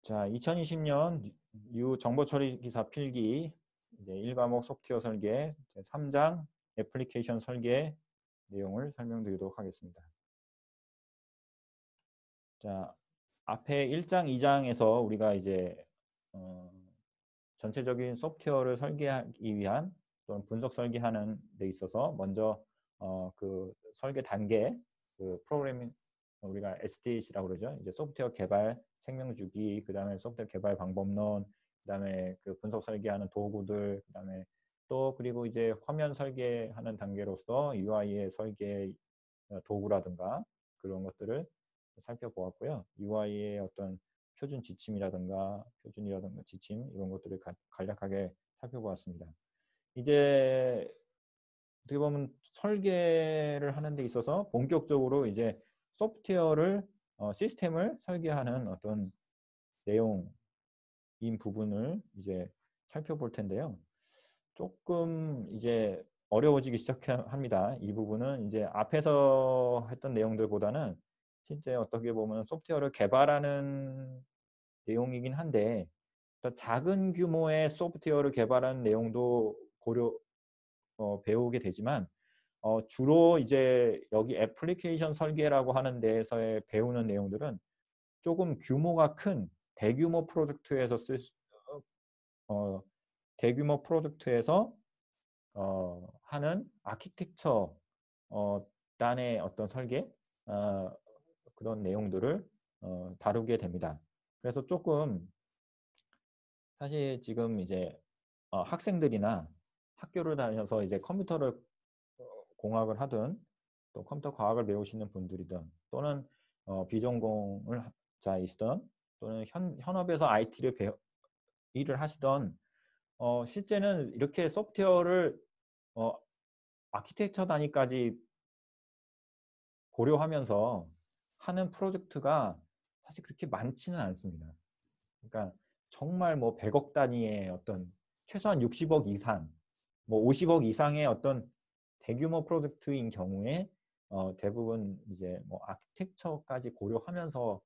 자, 2020년 정보 처리 기사 필기 이제 1과목 소프트웨어 설계 3장 애플리케이션 설계 내용을 설명드리도록 하겠습니다. 자, 앞에 1장, 2장에서 우리가 이제 전체적인 소프트웨어를 설계하기 위한 또는 분석 설계하는 데 있어서 먼저 그 설계 단계, 그 프로그래밍 우리가 SDLC라고 그러죠. 이제 소프트웨어 개발 생명주기, 그다음에 소프트웨어 개발 방법론, 그다음에 그 분석 설계하는 도구들, 그다음에 또 그리고 이제 화면 설계하는 단계로서 UI의 설계 도구라든가 그런 것들을 살펴보았고요. UI의 어떤 표준 지침이라든가 표준이라든가 지침 이런 것들을 간략하게 살펴보았습니다. 이제 어떻게 보면 설계를 하는 데 있어서 본격적으로 이제 소프트웨어를 시스템을 설계하는 어떤 내용인 부분을 이제 살펴볼 텐데요. 조금 이제 어려워지기 시작합니다. 이 부분은 이제 앞에서 했던 내용들보다는 실제 어떻게 보면 소프트웨어를 개발하는 내용이긴 한데 작은 규모의 소프트웨어를 개발하는 내용도 배우게 되지만 주로 이제 여기 애플리케이션 설계라고 하는 데에서의 배우는 내용들은 조금 규모가 큰 대규모 프로젝트에서 대규모 프로젝트에서 하는 아키텍처 단의 어떤 설계 그런 내용들을 다루게 됩니다. 그래서 조금 사실 지금 이제 학생들이나 학교를 다녀서 이제 컴퓨터를 공학을 하든 또 컴퓨터 과학을 배우시는 분들이든 또는 비전공을 자이시든 또는 현업에서 IT를 일을 하시던 실제는 이렇게 소프트웨어를 아키텍처 단위까지 고려하면서 하는 프로젝트가 사실 그렇게 많지는 않습니다. 그러니까 정말 뭐 100억 단위의 어떤 최소한 60억 이상, 뭐 50억 이상의 어떤 대규모 프로젝트인 경우에 대부분 이제 뭐 아키텍처까지 고려하면서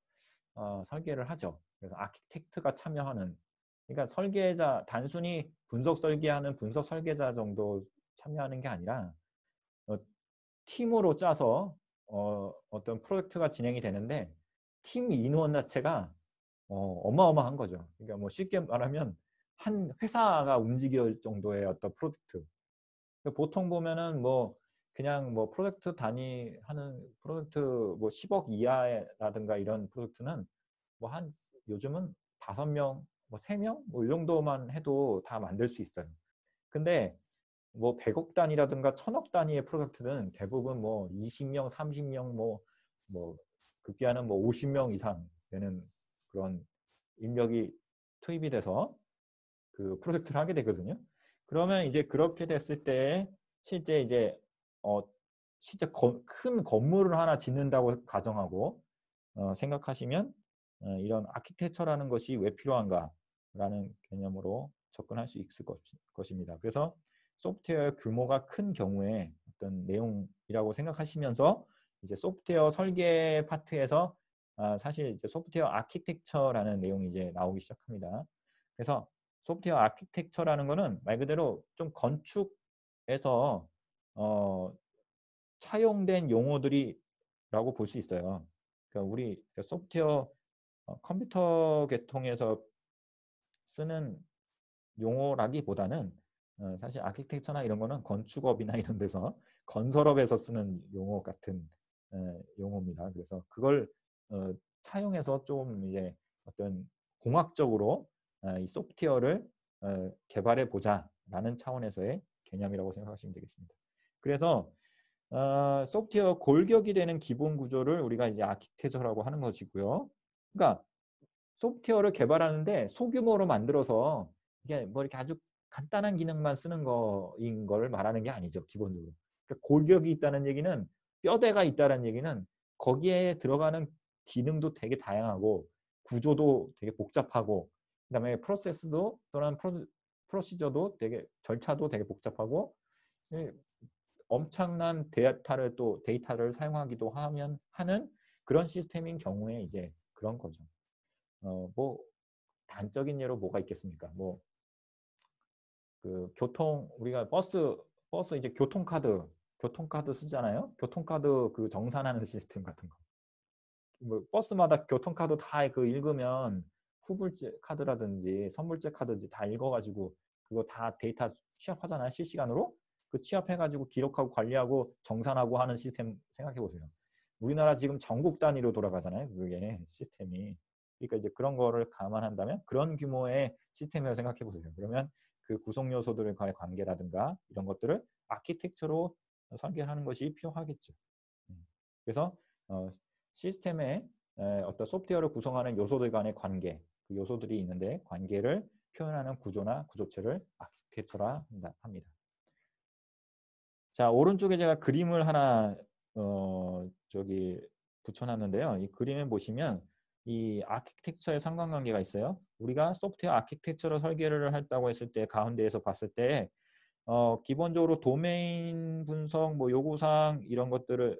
설계를 하죠. 그래서 아키텍트가 참여하는, 그러니까 설계자 단순히 분석 설계하는 분석 설계자 정도 참여하는 게 아니라 팀으로 짜서 어떤 프로젝트가 진행이 되는데 팀 인원 자체가 어마어마한 거죠. 그러니까 뭐 쉽게 말하면 한 회사가 움직일 정도의 어떤 프로젝트. 보통 보면은 뭐 그냥 뭐 프로젝트 단위 하는 프로젝트 뭐 10억 이하라든가 이런 프로젝트는 뭐 한 요즘은 5명, 뭐 3명 뭐 이 정도만 해도 다 만들 수 있어요. 근데 뭐 100억 단위라든가 1000억 단위의 프로젝트는 대부분 뭐 20명, 30명 뭐 급기야는 뭐 50명 이상 되는 그런 인력이 투입이 돼서 그 프로젝트를 하게 되거든요. 그러면 이제 그렇게 됐을 때 실제 이제 실제 큰 건물을 하나 짓는다고 가정하고 생각하시면 이런 아키텍처라는 것이 왜 필요한가라는 개념으로 접근할 수 있을 것입니다. 그래서 소프트웨어 규모가 큰 경우에 어떤 내용이라고 생각하시면서 이제 소프트웨어 설계 파트에서 사실 이제 소프트웨어 아키텍처라는 내용이 이제 나오기 시작합니다. 그래서 소프트웨어 아키텍처라는 거는 말 그대로 좀 건축에서 차용된 용어들이라고 볼 수 있어요. 그러니까 우리 소프트웨어 컴퓨터 계통에서 쓰는 용어라기보다는 사실 아키텍처나 이런 거는 건축업이나 이런 데서 건설업에서 쓰는 용어 같은 용어입니다. 그래서 그걸 차용해서 좀 이제 어떤 공학적으로 이 소프트웨어를 개발해 보자라는 차원에서의 개념이라고 생각하시면 되겠습니다. 그래서 소프트웨어 골격이 되는 기본 구조를 우리가 이제 아키텍처라고 하는 것이고요. 그러니까 소프트웨어를 개발하는데 소규모로 만들어서 이게 뭐 이렇게 아주 간단한 기능만 쓰는 거인 걸 말하는 게 아니죠, 기본적으로. 그러니까 골격이 있다는 얘기는 뼈대가 있다는 얘기는 거기에 들어가는 기능도 되게 다양하고 구조도 되게 복잡하고 그다음에 프로세스도 또는 프로시저도 되게 절차도 되게 복잡하고 엄청난 데이터를 사용하기도 하는 그런 시스템인 경우에 이제 그런 거죠. 뭐 단적인 예로 뭐가 있겠습니까? 뭐 그 우리가 버스 이제 교통카드 쓰잖아요. 교통카드 그 정산하는 시스템 같은 거. 뭐 버스마다 교통카드 다 그 읽으면 후불제 카드라든지 선불제 카드든지 다 읽어가지고 그거 다 데이터 취합하잖아요. 실시간으로. 그 취합해가지고 기록하고 관리하고 정산하고 하는 시스템 생각해 보세요. 우리나라 지금 전국 단위로 돌아가잖아요. 그게 시스템이. 그러니까 이제 그런 거를 감안한다면 그런 규모의 시스템이라고 생각해 보세요. 그러면 그 구성 요소들과의 관계라든가 이런 것들을 아키텍처로 설계하는 것이 필요하겠죠. 그래서 시스템의 어떤 소프트웨어를 구성하는 요소들 간의 관계, 그 요소들이 있는데 관계를 표현하는 구조나 구조체를 아키텍처라 합니다. 자, 오른쪽에 제가 그림을 하나 저기 붙여놨는데요. 이 그림에 보시면 이 아키텍처의 상관관계가 있어요. 우리가 소프트웨어 아키텍처로 설계를 했다고 했을 때 가운데에서 봤을 때 기본적으로 도메인 분석, 뭐 요구사항 이런 것들을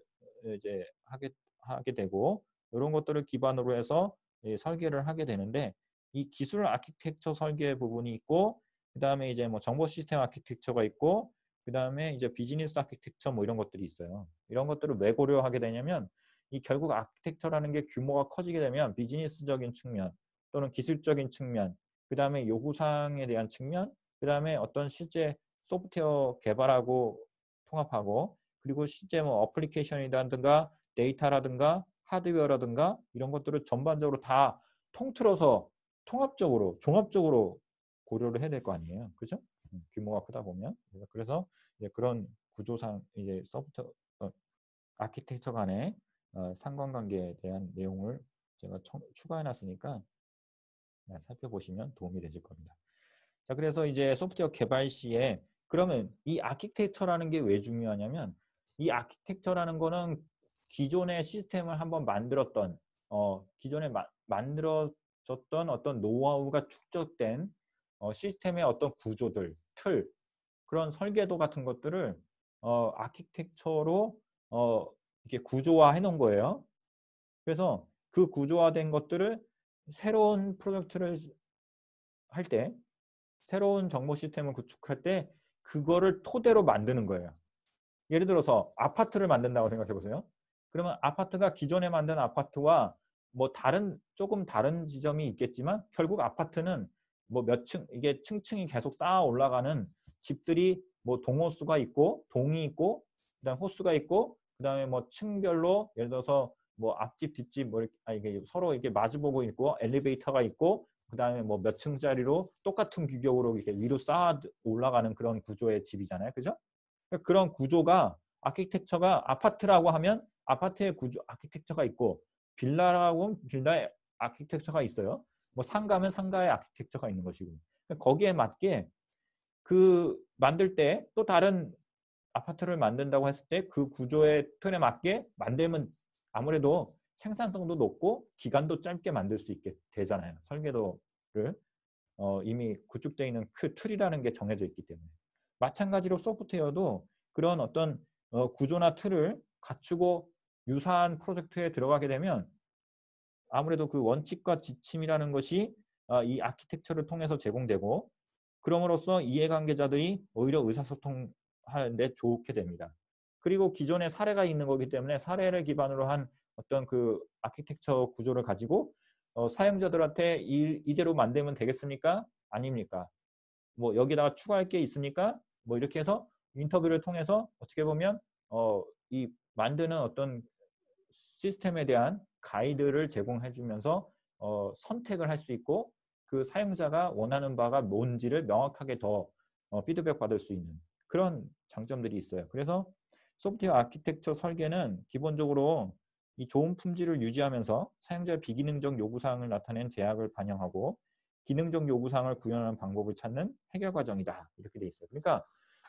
이제 하게 되고 이런 것들을 기반으로 해서 설계를 하게 되는데 이 기술 아키텍처 설계 부분이 있고 그 다음에 이제 뭐 정보 시스템 아키텍처가 있고 그 다음에 이제 비즈니스 아키텍처 뭐 이런 것들이 있어요. 이런 것들을 왜 고려하게 되냐면 이 결국 아키텍처라는 게 규모가 커지게 되면 비즈니스적인 측면 또는 기술적인 측면 그 다음에 요구사항에 대한 측면 그 다음에 어떤 실제 소프트웨어 개발하고 통합하고 그리고 실제 뭐 어플리케이션이라든가 데이터라든가 하드웨어라든가 이런 것들을 전반적으로 다 통틀어서 통합적으로 종합적으로 고려를 해야 될 거 아니에요. 그죠? 규모가 크다 보면 그래서 이제 그런 구조상 이제 소프트웨어 아키텍처 간의 상관관계에 대한 내용을 제가 추가해 놨으니까 살펴보시면 도움이 되실 겁니다. 자, 그래서 이제 소프트웨어 개발 시에 그러면 이 아키텍처라는 게 왜 중요하냐면 이 아키텍처라는 거는 기존의 시스템을 한번 만들었던 기존에 만들어졌던 어떤 노하우가 축적된 시스템의 어떤 구조들, 틀, 그런 설계도 같은 것들을 아키텍처로 이렇게 구조화해 놓은 거예요. 그래서 그 구조화된 것들을 새로운 프로젝트를 할 때 새로운 정보 시스템을 구축할 때 그거를 토대로 만드는 거예요. 예를 들어서 아파트를 만든다고 생각해 보세요. 그러면 아파트가 기존에 만든 아파트와 뭐 조금 다른 지점이 있겠지만 결국 아파트는 뭐 몇 층, 이게 층층이 계속 쌓아 올라가는 집들이 뭐 동호수가 있고 동이 있고 그다음 호수가 있고 그다음에 뭐 층별로 예를 들어서 뭐 앞집 뒷집 뭐 이게 서로 이렇게 마주보고 있고 엘리베이터가 있고 그다음에 뭐 몇 층짜리로 똑같은 규격으로 이렇게 위로 쌓아 올라가는 그런 구조의 집이잖아요. 그죠? 그런 구조가 아키텍처가 아파트라고 하면 아파트의 구조 아키텍처가 있고 빌라라고 하면 빌라의 아키텍처가 있어요. 뭐 상가면 상가의 아키텍처가 있는 것이고 거기에 맞게 그 만들 때 또 다른 아파트를 만든다고 했을 때 그 구조의 틀에 맞게 만들면 아무래도 생산성도 높고 기간도 짧게 만들 수 있게 되잖아요. 설계도를 이미 구축되어 있는 그 틀이라는 게 정해져 있기 때문에. 마찬가지로 소프트웨어도 그런 어떤 구조나 틀을 갖추고 유사한 프로젝트에 들어가게 되면 아무래도 그 원칙과 지침이라는 것이 이 아키텍처를 통해서 제공되고 그럼으로써 이해관계자들이 오히려 의사소통하는데 좋게 됩니다. 그리고 기존에 사례가 있는 거기 때문에 사례를 기반으로 한 어떤 그 아키텍처 구조를 가지고 사용자들한테 이대로 만들면 되겠습니까? 아닙니까? 뭐 여기다가 추가할 게 있습니까? 뭐 이렇게 해서 인터뷰를 통해서 어떻게 보면 이 만드는 어떤 시스템에 대한 가이드를 제공해 주면서 선택을 할 수 있고 그 사용자가 원하는 바가 뭔지를 명확하게 더 피드백 받을 수 있는 그런 장점들이 있어요. 그래서 소프트웨어 아키텍처 설계는 기본적으로 이 좋은 품질을 유지하면서 사용자의 비기능적 요구사항을 나타낸 제약을 반영하고 기능적 요구사항을 구현하는 방법을 찾는 해결 과정이다. 이렇게 돼 있어요. 그러니까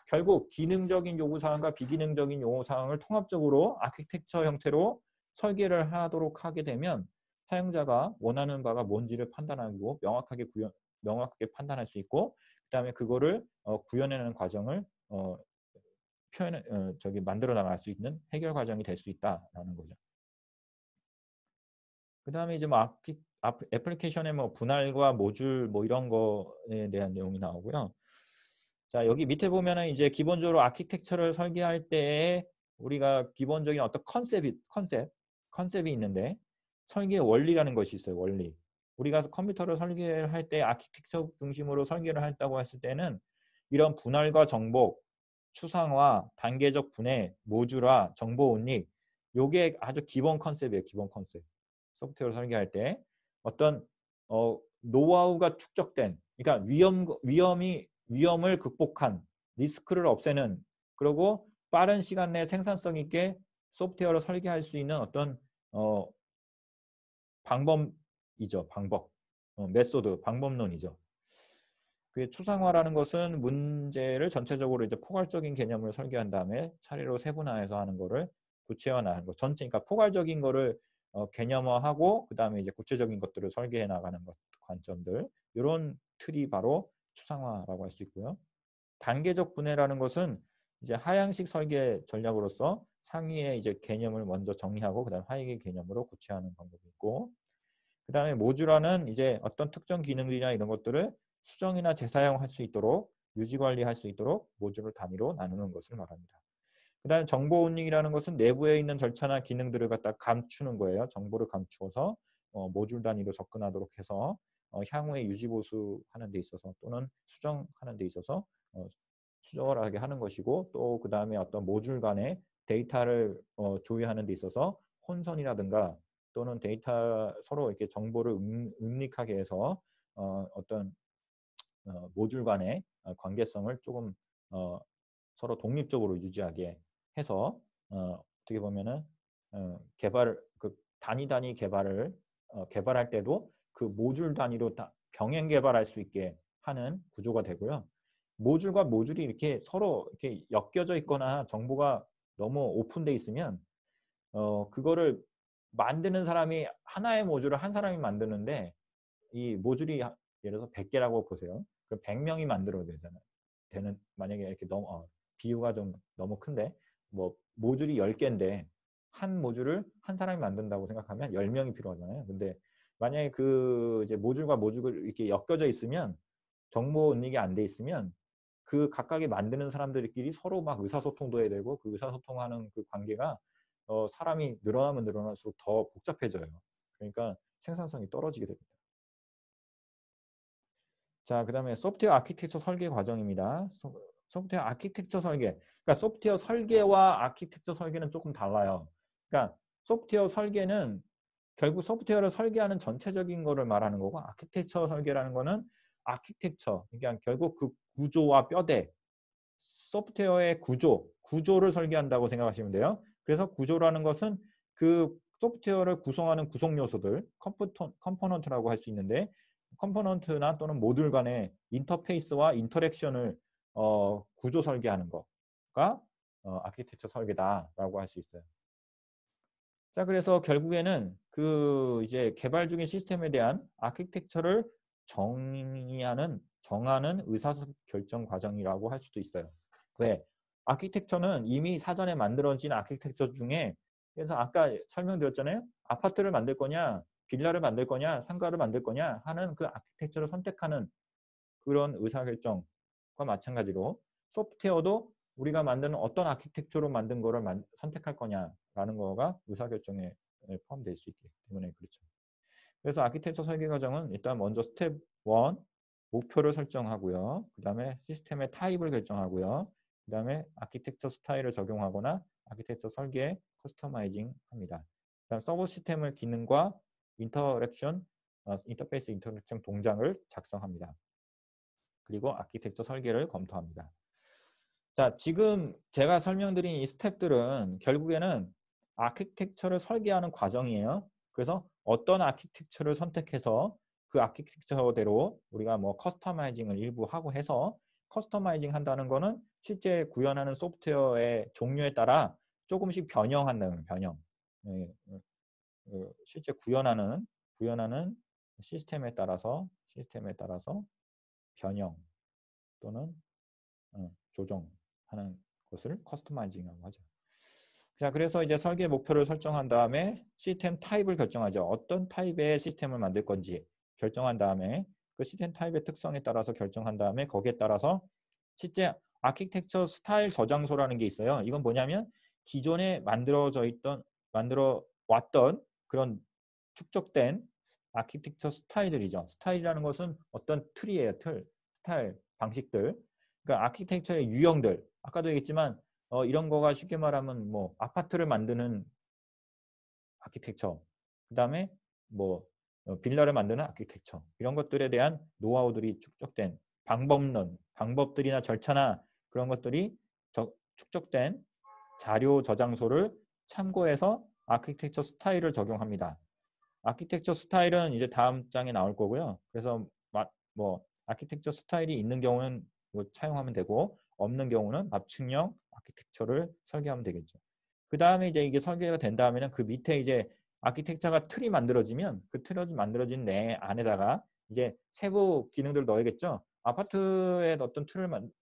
결국 기능적인 요구사항과 비기능적인 요구사항을 통합적으로 아키텍처 형태로 설계를 하도록 하게 되면 사용자가 원하는 바가 뭔지를 판단하고 명확하게 판단할 수 있고 그다음에 그거를 구현해내는 과정을 만들어 나갈 수 있는 해결 과정이 될 수 있다라는 거죠. 그다음에 이제 뭐 애플리케이션의 뭐 분할과 모듈 뭐 이런 거에 대한 내용이 나오고요. 자, 여기 밑에 보면은 이제 기본적으로 아키텍처를 설계할 때 우리가 기본적인 어떤 컨셉이 있는데 설계의 원리라는 것이 있어요. 원리. 우리가 컴퓨터를 설계를 할 때 아키텍처 중심으로 설계를 했다고 했을 때는 이런 분할과 정복, 추상화, 단계적 분해, 모듈화, 정보 운입 요게 아주 기본 컨셉이에요. 기본 컨셉. 소프트웨어를 설계할 때 어떤 노하우가 축적된 그러니까 위험을 극복한 리스크를 없애는 그리고 빠른 시간 내에 생산성 있게 소프트웨어를 설계할 수 있는 어떤 방법이죠. 메소드, 방법론이죠. 그 추상화라는 것은 문제를 전체적으로 이제 포괄적인 개념으로 설계한 다음에 차례로 세분화해서 하는 거를 구체화하는 거. 전체 그러니까 포괄적인 거를 개념화하고 그 다음에 이제 구체적인 것들을 설계해 나가는 것 관점들 이런 틀이 바로 추상화라고 할 수 있고요. 단계적 분해라는 것은 이제 하향식 설계 전략으로서 상위의 이제 개념을 먼저 정리하고 그다음 하위의 개념으로 구체화하는 방법이 있고 그 다음에 모듈화는 이제 어떤 특정 기능들이나 이런 것들을 수정이나 재사용할 수 있도록 유지 관리할 수 있도록 모듈을 단위로 나누는 것을 말합니다. 그 다음에 정보 운용이라는 것은 내부에 있는 절차나 기능들을 갖다 감추는 거예요. 정보를 감추어서 모듈 단위로 접근하도록 해서 향후에 유지 보수하는 데 있어서 또는 수정하는 데 있어서 수정하게 하는 것이고 또 그 다음에 어떤 모듈 간의 데이터를 조회하는 데 있어서 혼선이라든가 또는 데이터 서로 이렇게 정보를 음닉하게 해서 어떤 모듈 간의 관계성을 조금 서로 독립적으로 유지하게 해서 어떻게 보면은 단위 개발할 때도 그 모듈 단위로 병행 개발할 수 있게 하는 구조가 되고요. 모듈과 모듈이 이렇게 서로 이렇게 엮여져 있거나 정보가 너무 오픈돼 있으면 그거를 만드는 사람이 하나의 모듈을 한 사람이 만드는데 이 모듈이 예를 들어서 100개라고 보세요. 그럼 100명이 만들어야 되잖아요. 만약에 이렇게 너무 비유가 좀 너무 큰데 뭐 모듈이 10개인데 한 모듈을 한 사람이 만든다고 생각하면 10명이 필요하잖아요. 근데 만약에 그 이제 모듈과 모듈이 이렇게 엮여져 있으면 정보 은닉이 안 돼 있으면 그 각각의 만드는 사람들끼리 서로 막 의사소통도 해야 되고 그 의사소통하는 그 관계가 사람이 늘어나면 늘어날수록 더 복잡해져요. 그러니까 생산성이 떨어지게 됩니다. 자, 그 다음에 소프트웨어 아키텍처 설계 과정입니다. 소프트웨어 아키텍처 설계. 그러니까 소프트웨어 설계와 아키텍처 설계는 조금 달라요. 그러니까 소프트웨어 설계는 결국 소프트웨어를 설계하는 전체적인 거를 말하는 거고 아키텍처 설계라는 거는 아키텍처. 그러니까 결국 그 구조와 뼈대, 소프트웨어의 구조를 설계한다고 생각하시면 돼요. 그래서 구조라는 것은 그 소프트웨어를 구성하는 구성 요소들, 컴포넌트라고 할 수 있는데 컴포넌트나 또는 모듈 간의 인터페이스와 인터랙션을 구조 설계하는 거가 아키텍처 설계다라고 할 수 있어요. 자, 그래서 결국에는 그 이제 개발 중인 시스템에 대한 아키텍처를 정하는 의사결정 과정이라고 할 수도 있어요. 왜? 아키텍처는 이미 사전에 만들어진 아키텍처 중에 그래서 아까 설명드렸잖아요. 아파트를 만들 거냐, 빌라를 만들 거냐, 상가를 만들 거냐 하는 그 아키텍처를 선택하는 그런 의사결정과 마찬가지로 소프트웨어도 우리가 만드는 어떤 아키텍처로 만든 거를 선택할 거냐라는 거가 의사결정에 포함될 수 있기 때문에 그렇죠. 그래서 아키텍처 설계 과정은 일단 먼저 스텝 1 목표를 설정하고요. 그 다음에 시스템의 타입을 결정하고요. 그 다음에 아키텍처 스타일을 적용하거나 아키텍처 설계에 커스터마이징 합니다. 그 다음 서버 시스템의 기능과 인터페이스 인터랙션 동작을 작성합니다. 그리고 아키텍처 설계를 검토합니다. 자, 지금 제가 설명드린 이 스텝들은 결국에는 아키텍처를 설계하는 과정이에요. 그래서 어떤 아키텍처를 선택해서 그 아키텍처대로 우리가 뭐 커스터마이징을 일부 하고 해서 커스터마이징 한다는 거는 실제 구현하는 소프트웨어의 종류에 따라 조금씩 변형한다는 변형. 실제 구현하는 시스템에 따라서 변형 또는 조정하는 것을 커스터마이징이라고 하죠. 자, 그래서 이제 설계 목표를 설정한 다음에 시스템 타입을 결정하죠. 어떤 타입의 시스템을 만들 건지 결정한 다음에 그 시스템 타입의 특성에 따라서 결정한 다음에 거기에 따라서 실제 아키텍처 스타일 저장소라는 게 있어요. 이건 뭐냐면 기존에 만들어 왔던 그런 축적된 아키텍처 스타일들이죠. 스타일이라는 것은 어떤 틀이에요. 틀, 스타일, 방식들. 그러니까 아키텍처의 유형들. 아까도 얘기했지만 이런 거가 쉽게 말하면 뭐 아파트를 만드는 아키텍처, 그 다음에 뭐 빌라를 만드는 아키텍처, 이런 것들에 대한 노하우들이 축적된 방법론, 방법들이나 절차나 그런 것들이 축적된 자료 저장소를 참고해서 아키텍처 스타일을 적용합니다. 아키텍처 스타일은 이제 다음 장에 나올 거고요. 그래서 뭐 아키텍처 스타일이 있는 경우는 뭐 차용하면 되고 없는 경우는 맞춤형 아키텍처를 설계하면 되겠죠. 그 다음에 이제 이게 설계가 된 다음에는 그 밑에 이제 아키텍처가 틀이 만들어지면 그 틀이 만들어진 내 안에다가 이제 세부 기능들을 넣어야겠죠. 아파트에 어떤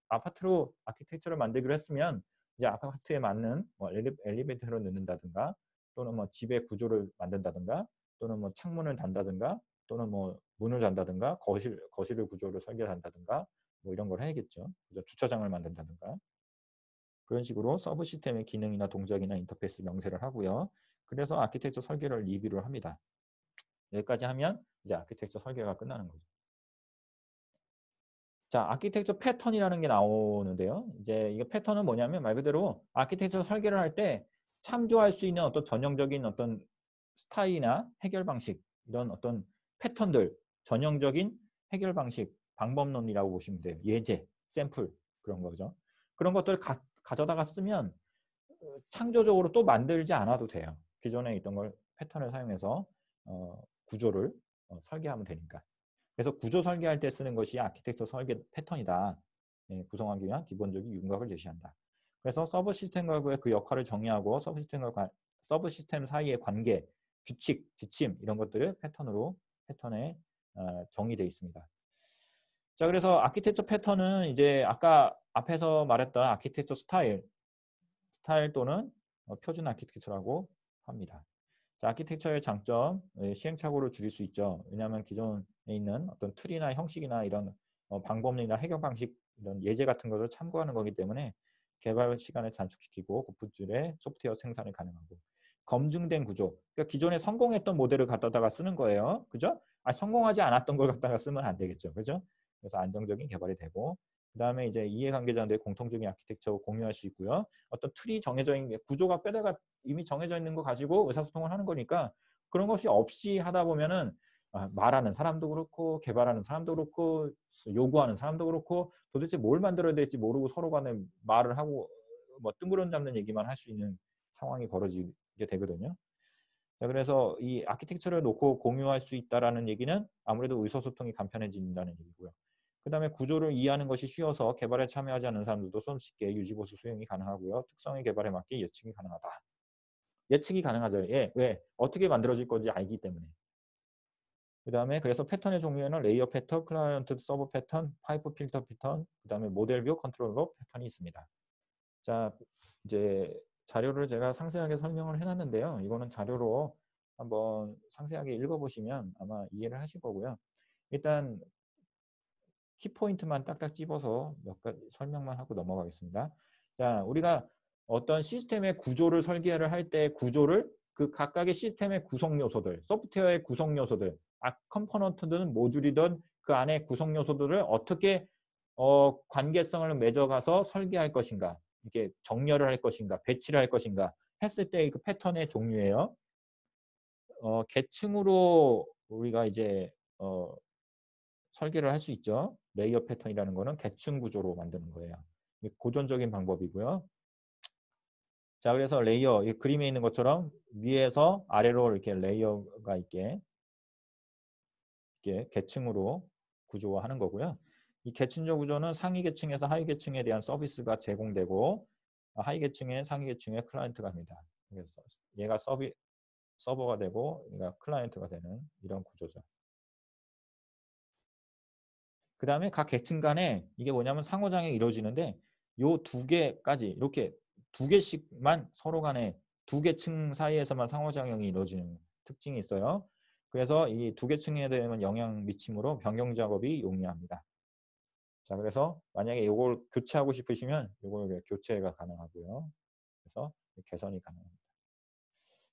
아파트로 아키텍처를 만들기로 했으면 이제 아파트에 맞는 뭐 엘리베이터를 넣는다든가 또는 뭐 집의 구조를 만든다든가 또는 뭐 창문을 단다든가 또는 뭐 문을 단다든가 거실을 구조를 설계한다든가 뭐 이런 걸 해야겠죠. 그죠? 주차장을 만든다든가 그런 식으로 서브 시스템의 기능이나 동작이나 인터페이스 명세를 하고요. 그래서 아키텍처 설계를 리뷰를 합니다. 여기까지 하면 이제 아키텍처 설계가 끝나는 거죠. 자, 아키텍처 패턴이라는 게 나오는데요. 이제 이거 패턴은 뭐냐면 말 그대로 아키텍처 설계를 할 때 참조할 수 있는 어떤 전형적인 어떤 스타일이나 해결 방식, 이런 어떤 패턴들, 전형적인 해결 방식, 방법론이라고 보시면 돼요. 예제, 샘플 그런 거죠. 그런 것들을 가져다가 쓰면 창조적으로 또 만들지 않아도 돼요. 기존에 있던 걸 패턴을 사용해서 구조를 설계하면 되니까. 그래서 구조 설계할 때 쓰는 것이 아키텍처 설계 패턴이다. 예, 구성하기 위한 기본적인 윤곽을 제시한다. 그래서 서브 시스템과 그 역할을 정의하고 서브 시스템 사이의 관계, 규칙, 지침 이런 것들을 패턴에 정의되어 있습니다. 자, 그래서 아키텍처 패턴은 이제 아까 앞에서 말했던 아키텍처 스타일 또는 표준 아키텍처라고 합니다. 자, 아키텍처의 장점, 시행착오를 줄일 수 있죠. 왜냐하면 기존에 있는 어떤 틀이나 형식이나 이런 방법론이나 해결 방식, 이런 예제 같은 것을 참고하는 거기 때문에 개발 시간을 단축시키고 고품질의 소프트웨어 생산이 가능하고 검증된 구조, 그러니까 기존에 성공했던 모델을 갖다가 쓰는 거예요. 그죠? 성공하지 않았던 걸 갖다가 쓰면 안 되겠죠. 그죠? 그래서 안정적인 개발이 되고 그 다음에 이제 이해관계자들의 공통적인 아키텍처 공유할 수 있고요. 어떤 틀이 정해져 있는 구조가 뼈대가 이미 정해져 있는 거 가지고 의사소통을 하는 거니까 그런 것이 없이 하다 보면은 말하는 사람도 그렇고 개발하는 사람도 그렇고 요구하는 사람도 그렇고 도대체 뭘 만들어야 될지 모르고 서로 간에 말을 하고 뭐 뜬구름 잡는 얘기만 할 수 있는 상황이 벌어지게 되거든요. 자, 그래서 이 아키텍처를 놓고 공유할 수 있다는 얘기는 아무래도 의사소통이 간편해진다는 얘기고요. 그 다음에 구조를 이해하는 것이 쉬워서 개발에 참여하지 않는 사람들도 손쉽게 유지보수 수행이 가능하고요. 특성의 개발에 맞게 예측이 가능하다. 예측이 가능하죠. 예, 왜? 어떻게 만들어질 건지 알기 때문에. 그 다음에 그래서 패턴의 종류에는 레이어 패턴, 클라이언트 서버 패턴, 파이프 필터 패턴, 그 다음에 모델뷰, 컨트롤러 패턴이 있습니다. 자, 이제 자료를 제가 상세하게 설명을 해놨는데요. 이거는 자료로 한번 상세하게 읽어보시면 아마 이해를 하실 거고요. 일단 키포인트만 딱딱 집어서 몇 가지 설명만 하고 넘어가겠습니다. 자, 우리가 어떤 시스템의 구조를 설계를 할 때 구조를 그 각각의 시스템의 구성 요소들, 소프트웨어의 구성 요소들, 컴포넌트든 모듈이든 그 안에 구성 요소들을 어떻게 관계성을 맺어가서 설계할 것인가, 이렇게 정렬을 할 것인가, 배치를 할 것인가 했을 때 그 패턴의 종류예요. 계층으로 우리가 이제 설계를 할 수 있죠. 레이어 패턴이라는 거는 계층 구조로 만드는 거예요. 고전적인 방법이고요. 자, 그래서 레이어, 이 그림에 있는 것처럼 위에서 아래로 이렇게 레이어가 있게 계층으로 구조화하는 거고요. 이 계층적 구조는 상위 계층에서 하위 계층에 대한 서비스가 제공되고 하위 계층에 상위 계층의 클라이언트가 됩니다. 그래서 얘가 서버가 되고 얘가 클라이언트가 되는 이런 구조죠. 그 다음에 각 계층 간에 이게 뭐냐면 상호작용이 이루어지는데 요 두 개까지 이렇게 두 개씩만 서로 간에 두 개 층 사이에서만 상호작용이 이루어지는 특징이 있어요. 그래서 이 두 개 층에 대한 영향 미침으로 변경 작업이 용이합니다. 자, 그래서 만약에 이걸 교체하고 싶으시면 이걸 교체가 가능하고요. 그래서 개선이 가능합니다.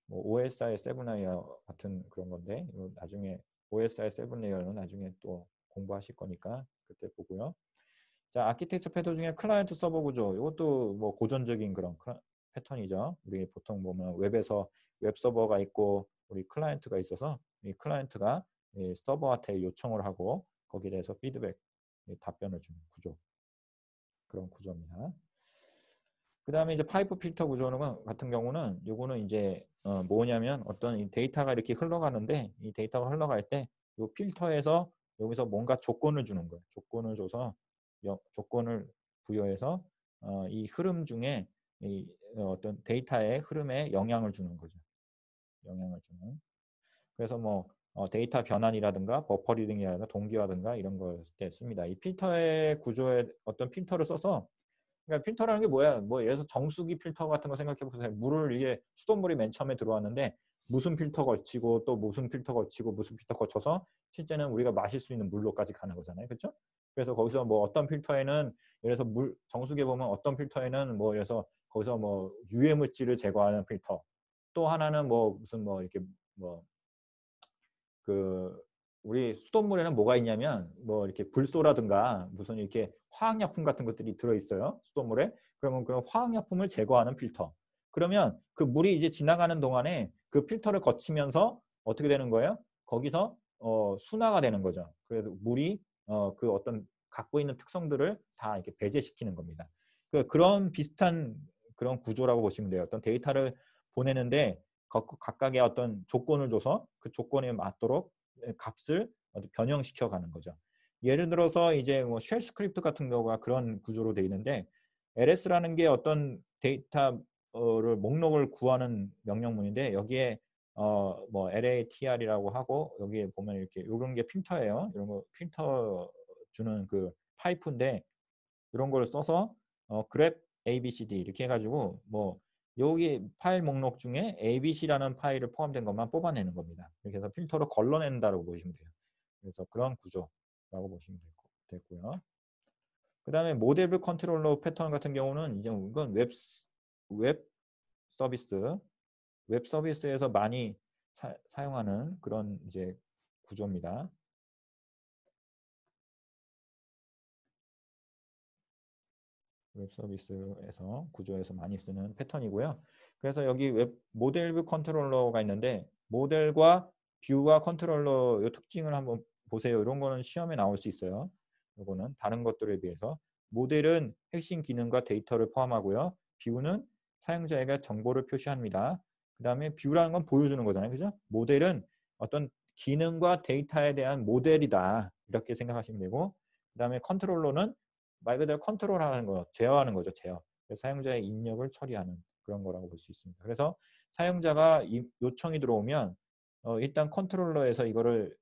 뭐 OSI 7레이어 같은 그런 건데 나중에 OSI 7레이어는 나중에 또 공부하실 거니까 그때 보고요. 자, 아키텍처 패턴 중에 클라이언트 서버 구조, 이것도 뭐 고전적인 그런 패턴이죠. 우리 보통 보면 웹에서 웹 서버가 있고 우리 클라이언트가 있어서 이 클라이언트가 이 서버한테 요청을 하고 거기에 대해서 피드백, 답변을 주는 구조, 그런 구조입니다. 그 다음에 이제 파이프 필터 구조는 같은 경우는 요거는 이제 뭐냐면 어떤 이 데이터가 이렇게 흘러가는데 이 데이터가 흘러갈 때 요 필터에서 여기서 뭔가 조건을 주는 거예요. 조건을 줘서 조건을 부여해서 이 흐름 중에 이 어떤 데이터의 흐름에 영향을 주는 거죠. 영향을 주는. 그래서 뭐 데이터 변환이라든가 버퍼 리딩이라든가 동기화든가 이런 걸 씁니다. 이 필터의 구조에 어떤 필터를 써서 그러니까 필터라는 게 뭐야? 뭐 예를 들어서 정수기 필터 같은 거 생각해 보세요. 물을 이게 수돗물이 맨 처음에 들어왔는데 무슨 필터 거치고 또 무슨 필터 거치고 무슨 필터 거쳐서 실제는 우리가 마실 수 있는 물로까지 가는 거잖아요. 그렇죠? 그래서 거기서 뭐 어떤 필터에는 예를 들어서 물 정수기에 보면 어떤 필터에는 뭐 예를 들어서 거기서 뭐 유해 물질을 제거하는 필터 또 하나는 뭐 무슨 뭐 이렇게 뭐 그 우리 수돗물에는 뭐가 있냐면 뭐 이렇게 불소라든가 무슨 이렇게 화학약품 같은 것들이 들어있어요. 수돗물에. 그러면 그런 화학약품을 제거하는 필터. 그러면 그 물이 이제 지나가는 동안에 그 필터를 거치면서 어떻게 되는 거예요? 거기서 순화가 되는 거죠. 그래서 물이 그 어떤 갖고 있는 특성들을 다 이렇게 배제시키는 겁니다. 그런 비슷한 그런 구조라고 보시면 돼요. 어떤 데이터를 보내는데 각각의 어떤 조건을 줘서 그 조건에 맞도록 값을 변형시켜 가는 거죠. 예를 들어서 이제 뭐 쉘 스크립트 같은 경우가 그런 구조로 되어 있는데 LS라는 게 어떤 데이터를 목록을 구하는 명령문인데 여기에 뭐 LATR이라고 하고 여기에 보면 이렇게 이런 게 필터예요. 이런 거 필터 주는 그 파이프인데 이런 걸 써서 grep ABCD 이렇게 해가지고 뭐 여기 파일 목록 중에 ABC라는 파일을 포함된 것만 뽑아내는 겁니다. 이렇게 해서 필터로 걸러낸다고 보시면 돼요. 그래서 그런 구조라고 보시면 되고요. 그 다음에 모델뷰 컨트롤러 패턴 같은 경우는 이제 이건 웹 서비스, 웹 서비스에서 많이 사용하는 그런 이제 구조입니다. 웹 서비스에서 구조에서 많이 쓰는 패턴이고요. 그래서 여기 웹 모델 뷰 컨트롤러가 있는데 모델과 뷰와 컨트롤러 이 특징을 한번 보세요. 이런 거는 시험에 나올 수 있어요. 이거는 다른 것들에 비해서 모델은 핵심 기능과 데이터를 포함하고요. 뷰는 사용자에게 정보를 표시합니다. 그 다음에 뷰라는 건 보여주는 거잖아요. 그죠? 모델은 어떤 기능과 데이터에 대한 모델이다. 이렇게 생각하시면 되고 그 다음에 컨트롤러는 말 그대로 컨트롤하는 거, 제어하는 거죠. 제어. 사용자의 입력을 처리하는 그런 거라고 볼 수 있습니다. 그래서 사용자가 요청이 들어오면 일단 컨트롤러에서 이거를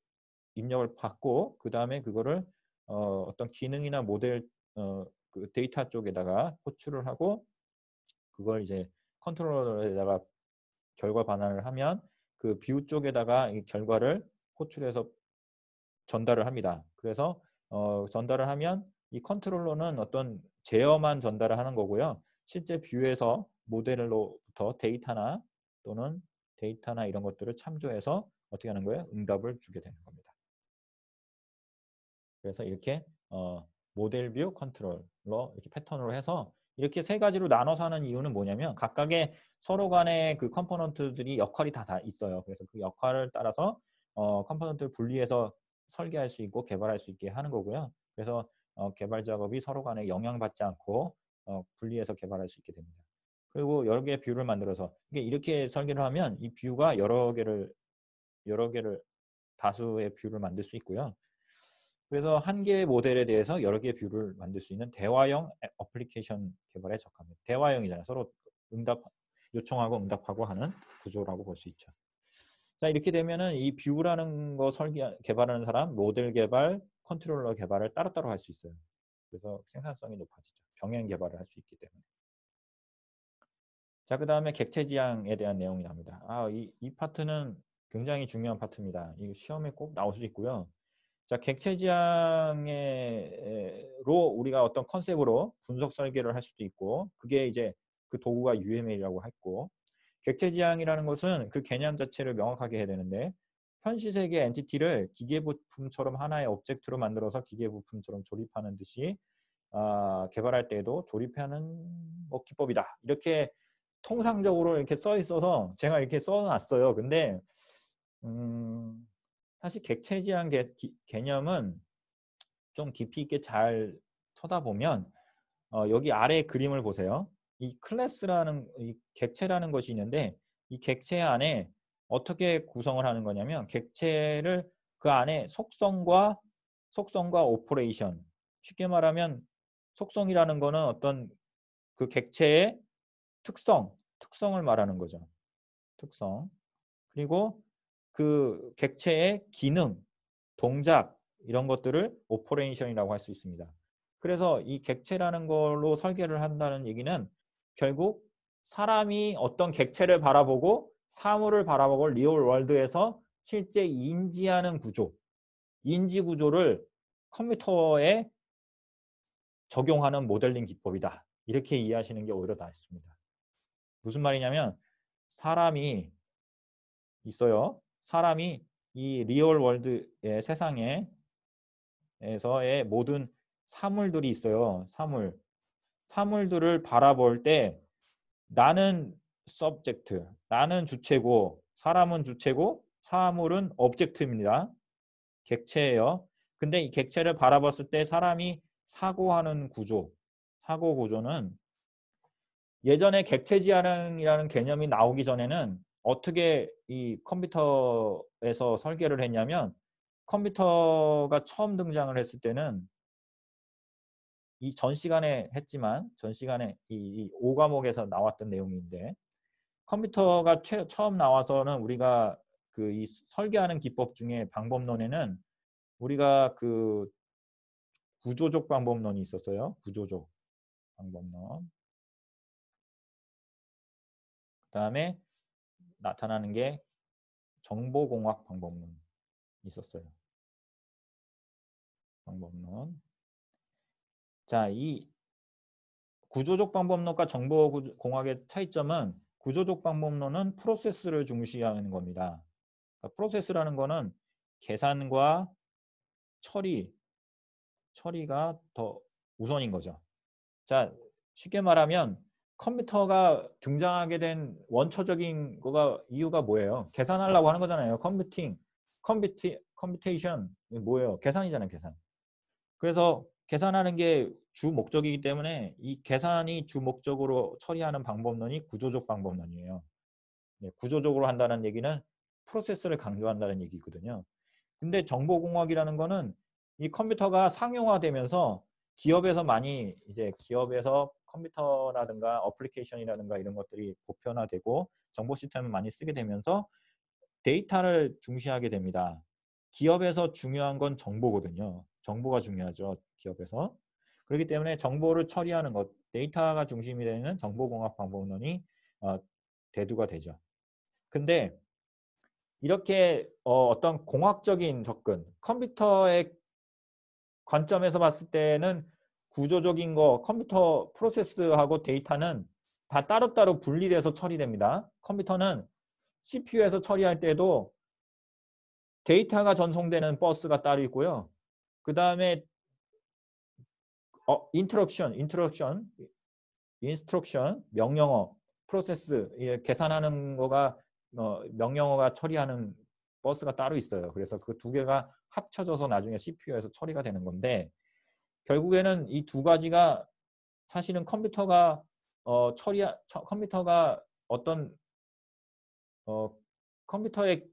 입력을 받고 그 다음에 그거를 어떤 기능이나 모델 그 데이터 쪽에다가 호출을 하고 그걸 이제 컨트롤러에다가 결과 반환을 하면 그 뷰 쪽에다가 이 결과를 호출해서 전달을 합니다. 그래서 전달을 하면 이 컨트롤러는 어떤 제어만 전달을 하는 거고요. 실제 뷰에서 모델로부터 데이터나 이런 것들을 참조해서 어떻게 하는 거예요? 응답을 주게 되는 겁니다. 그래서 이렇게 모델 뷰 컨트롤러 이렇게 패턴으로 해서 이렇게 세 가지로 나눠서 하는 이유는 뭐냐면 각각의 서로 간의 그 컴포넌트들이 역할이 다 있어요. 그래서 그 역할을 따라서 컴포넌트를 분리해서 설계할 수 있고 개발할 수 있게 하는 거고요. 그래서 개발 작업이 서로 간에 영향받지 않고 분리해서 개발할 수 있게 됩니다. 그리고 여러 개의 뷰를 만들어서 이렇게 설계를 하면 이 뷰가 여러 개를 다수의 뷰를 만들 수 있고요. 그래서 한 개의 모델에 대해서 여러 개의 뷰를 만들 수 있는 대화형 애플리케이션 개발에 적합합니다. 대화형이잖아요. 서로 요청하고 응답하고 하는 구조라고 볼 수 있죠. 자, 이렇게 되면은 이 뷰라는 거 개발하는 사람, 모델 개발, 컨트롤러 개발을 따로따로 할 수 있어요. 그래서 생산성이 높아지죠. 병행 개발을 할 수 있기 때문에. 자, 그 다음에 객체 지향에 대한 내용이 나옵니다. 이 파트는 굉장히 중요한 파트입니다. 이 시험에 꼭 나올 수 있고요. 자, 객체 지향으로 우리가 어떤 컨셉으로 분석 설계를 할 수도 있고, 그게 이제 그 도구가 UML이라고 했고, 객체 지향이라는 것은 그 개념 자체를 명확하게 해야 되는데, 현실 세계 엔티티를 기계 부품처럼 하나의 오브젝트로 만들어서 기계 부품처럼 조립하는 듯이 개발할 때에도 조립하는 뭐 기법이다. 이렇게 통상적으로 이렇게 써 있어서 제가 이렇게 써놨어요. 근데 사실 객체 지향 개념은 좀 깊이 있게 잘 쳐다보면 여기 아래 그림을 보세요. 이 클래스라는 이 객체라는 것이 있는데 이 객체 안에 어떻게 구성을 하는 거냐면 객체를 그 안에 속성과 오퍼레이션, 쉽게 말하면 속성이라는 거는 어떤 그 객체의 특성을 말하는 거죠. 특성. 그리고 그 객체의 기능, 동작 이런 것들을 오퍼레이션이라고 할 수 있습니다. 그래서 이 객체라는 걸로 설계를 한다는 얘기는 결국 사람이 어떤 객체를 바라보고 사물을 바라보고 리얼 월드에서 실제 인지하는 구조, 인지 구조를 컴퓨터에 적용하는 모델링 기법이다. 이렇게 이해하시는 게 오히려 낫습니다. 무슨 말이냐면 사람이 있어요. 사람이 이 리얼 월드의 세상에서의 모든 사물들이 있어요. 사물들을 바라볼 때 나는 서브젝트, 나는 주체고 사람은 주체고 사물은 오브젝트입니다. 객체예요. 근데 이 객체를 바라봤을 때 사람이 사고하는 구조, 사고 구조는 예전에 객체 지향이라는 개념이 나오기 전에는 어떻게 이 컴퓨터에서 설계를 했냐면 컴퓨터가 처음 등장을 했을 때는 이 전 시간에 했지만 전 시간에 이 5과목에서 나왔던 내용인데 컴퓨터가 처음 나와서는 우리가 그 이 설계하는 기법 중에 방법론에는 우리가 그 구조적 방법론이 있었어요. 구조적 방법론. 그다음에 나타나는 게 정보공학 방법론 있었어요. 방법론. 자, 이 구조적 방법론과 정보공학의 차이점은 구조적 방법론은 프로세스를 중시하는 겁니다. 그러니까 프로세스라는 거는 계산과 처리가 더 우선인 거죠. 자, 쉽게 말하면 컴퓨터가 등장하게 된 원초적인 이유가 뭐예요? 계산하려고 하는 거잖아요. 컴퓨테이션 뭐예요? 계산이잖아요, 계산. 그래서 계산하는 게 주 목적이기 때문에 이 계산이 주 목적으로 처리하는 방법론이 구조적 방법론이에요. 네, 구조적으로 한다는 얘기는 프로세스를 강조한다는 얘기거든요. 근데 정보공학이라는 거는 이 컴퓨터가 상용화되면서 기업에서 컴퓨터라든가 어플리케이션이라든가 이런 것들이 보편화되고 정보 시스템을 많이 쓰게 되면서 데이터를 중시하게 됩니다. 기업에서 중요한 건 정보거든요. 정보가 중요하죠. 기업에서. 그렇기 때문에 정보를 처리하는 것, 데이터가 중심이 되는 정보공학 방법론이 대두가 되죠. 근데 이렇게 어떤 공학적인 접근, 컴퓨터의 관점에서 봤을 때는 구조적인 거, 컴퓨터 프로세스하고 데이터는 다 따로따로 분리돼서 처리됩니다. 컴퓨터는 CPU에서 처리할 때도 데이터가 전송되는 버스가 따로 있고요. 그 다음에 인스트럭션, 명령어, 프로세스, 계산하는 거가 명령어가 처리하는 버스가 따로 있어요. 그래서 그 두 개가 합쳐져서 나중에 CPU에서 처리가 되는 건데 결국에는 이 두 가지가 사실은 컴퓨터가 어떤 컴퓨터의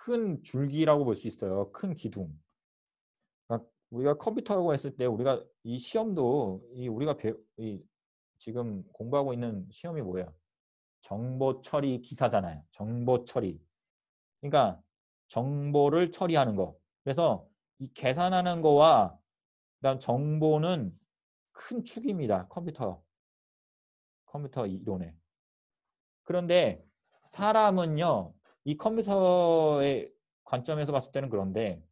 큰 줄기라고 볼 수 있어요. 큰 기둥. 그러니까 우리가 컴퓨터라고 했을 때 우리가 이 시험도 우리가 지금 공부하고 있는 시험이 뭐예요? 정보 처리 기사잖아요. 정보 처리. 그러니까 정보를 처리하는 거. 그래서 이 계산하는 거와 그다음 정보는 큰 축입니다. 컴퓨터 이론에. 그런데 사람은요, 이 컴퓨터의 관점에서 봤을 때는 그런데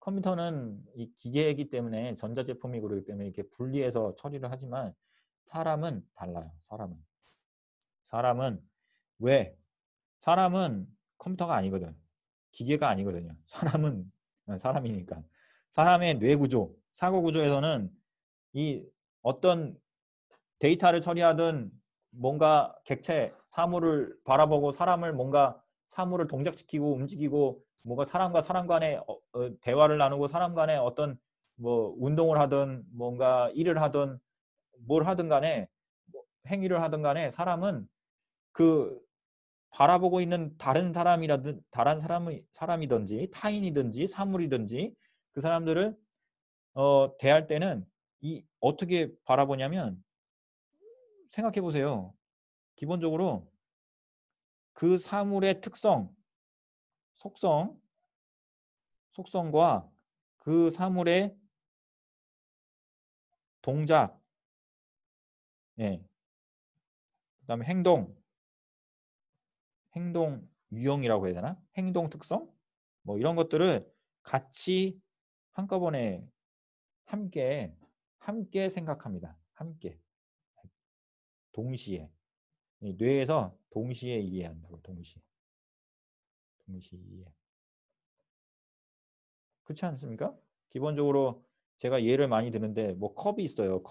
컴퓨터는 이 기계이기 때문에 전자제품이 그러기 때문에 이렇게 분리해서 처리를 하지만 사람은 달라요. 사람은 왜? 사람은 컴퓨터가 아니거든. 기계가 아니거든요. 사람은 사람이니까. 사람의 뇌 구조, 사고 구조에서는 이 어떤 데이터를 처리하든 뭔가 객체, 사물을 바라보고 사람을 뭔가 사물을 동작시키고 움직이고 뭔가 사람과 사람 간의 대화를 나누고 사람 간의 어떤 뭐 운동을 하든 뭔가 일을 하든 뭘 하든 간에 뭐 행위를 하든 간에 사람은 그 바라보고 있는 다른 사람이라든 다른 사람이든지 타인이든지 사물이든지 그 사람들을 대할 때는 이 어떻게 바라보냐면 생각해 보세요. 기본적으로 그 사물의 특성, 속성, 속성과 그 사물의 동작, 예, 그다음에 행동 유형이라고 해야 되나? 행동 특성? 뭐 이런 것들을 같이 한꺼번에 함께 생각합니다. 함께 동시에 뇌에서 동시에 이해한다고 동시에 이해. 그렇지 않습니까? 기본적으로 제가 예를 많이 드는데 뭐 컵이 있어요.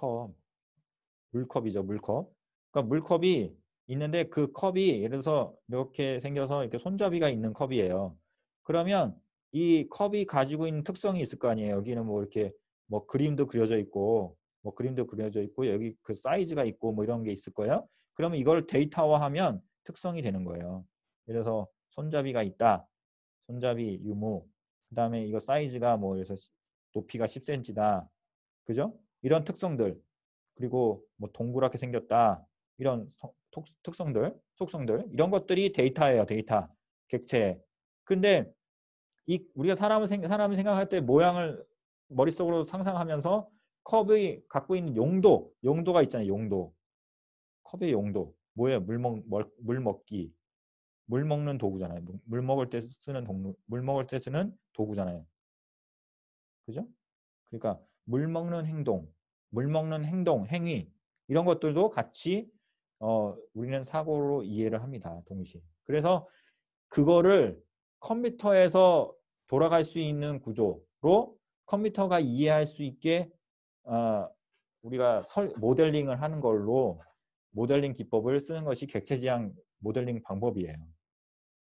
물컵이죠. 물컵. 그러니까 물컵이 있는데 그 컵이 예를 들어서 이렇게 생겨서 이렇게 손잡이가 있는 컵이에요. 그러면 이 컵이 가지고 있는 특성이 있을 거 아니에요. 여기는 뭐 이렇게 뭐 그림도 그려져 있고 여기 그 사이즈가 있고 뭐 이런 게 있을 거예요. 그러면 이걸 데이터화하면 특성이 되는 거예요. 예를 들어서 손잡이가 있다. 손잡이 유무. 그다음에 이거 사이즈가 뭐 그래서 높이가 10cm다. 그죠? 이런 특성들. 그리고 뭐 동그랗게 생겼다. 이런 속성들 이런 것들이 데이터예요. 데이터. 객체. 근데 이 우리가 사람을 생각할 때 모양을 머릿속으로 상상하면서 컵이 갖고 있는 용도가 있잖아요. 용도. 컵의 용도. 뭐예요? 물 먹기. 물 먹는 도구잖아요. 물 먹을 때 쓰는 도구잖아요. 그죠? 그러니까 물 먹는 행동, 행위 이런 것들도 같이 우리는 사고로 이해를 합니다. 동시에. 그래서 그거를 컴퓨터에서 돌아갈 수 있는 구조로 컴퓨터가 이해할 수 있게 우리가 모델링을 하는 걸로 모델링 기법을 쓰는 것이 객체지향 모델링 방법이에요.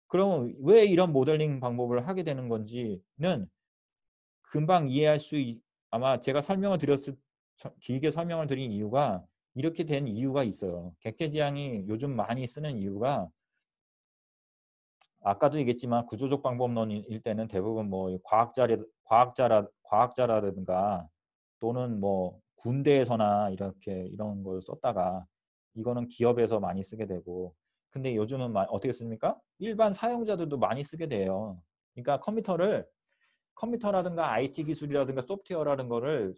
그러면 왜 이런 모델링 방법을 하게 되는 건지는 금방 이해할 수 아마 제가 길게 설명을 드린 이유가 이렇게 된 이유가 있어요. 객체지향이 요즘 많이 쓰는 이유가 아까도 얘기했지만 구조적 방법론일 때는 대부분 뭐 과학자라든가 또는 뭐 군대에서나 이렇게 이런 걸 썼다가 이거는 기업에서 많이 쓰게 되고 근데 요즘은 어떻게 씁니까? 일반 사용자들도 많이 쓰게 돼요. 그러니까 컴퓨터라든가 IT 기술이라든가 소프트웨어라는 거를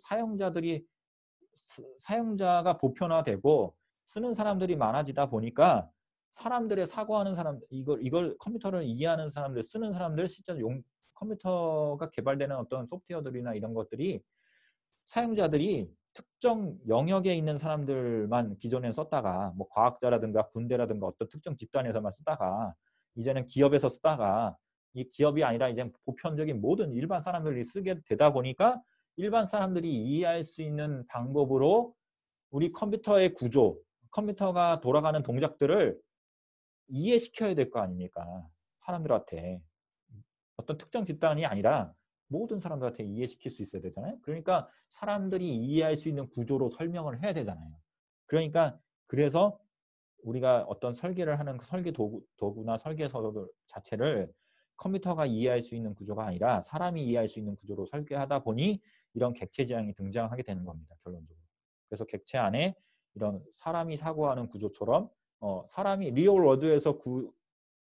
사용자가 보편화되고 쓰는 사람들이 많아지다 보니까 사람들의 사고하는 사람 이걸 컴퓨터를 이해하는 사람들 쓰는 사람들 실제 컴퓨터가 개발되는 어떤 소프트웨어들이나 이런 것들이 사용자들이 특정 영역에 있는 사람들만 기존에 썼다가 뭐 과학자라든가 군대라든가 어떤 특정 집단에서만 쓰다가 이제는 기업에서 쓰다가 이 기업이 아니라 이제 보편적인 모든 일반 사람들이 쓰게 되다 보니까 일반 사람들이 이해할 수 있는 방법으로 우리 컴퓨터의 구조, 컴퓨터가 돌아가는 동작들을 이해시켜야 될 거 아닙니까? 사람들한테. 어떤 특정 집단이 아니라 모든 사람들한테 이해시킬 수 있어야 되잖아요. 그러니까 사람들이 이해할 수 있는 구조로 설명을 해야 되잖아요. 그러니까 그래서 우리가 어떤 설계를 하는 설계 도구나 설계서 자체를 컴퓨터가 이해할 수 있는 구조가 아니라 사람이 이해할 수 있는 구조로 설계하다 보니 이런 객체 지향이 등장하게 되는 겁니다. 결론적으로. 그래서 객체 안에 이런 사람이 사고하는 구조처럼 사람이 리얼 월드에서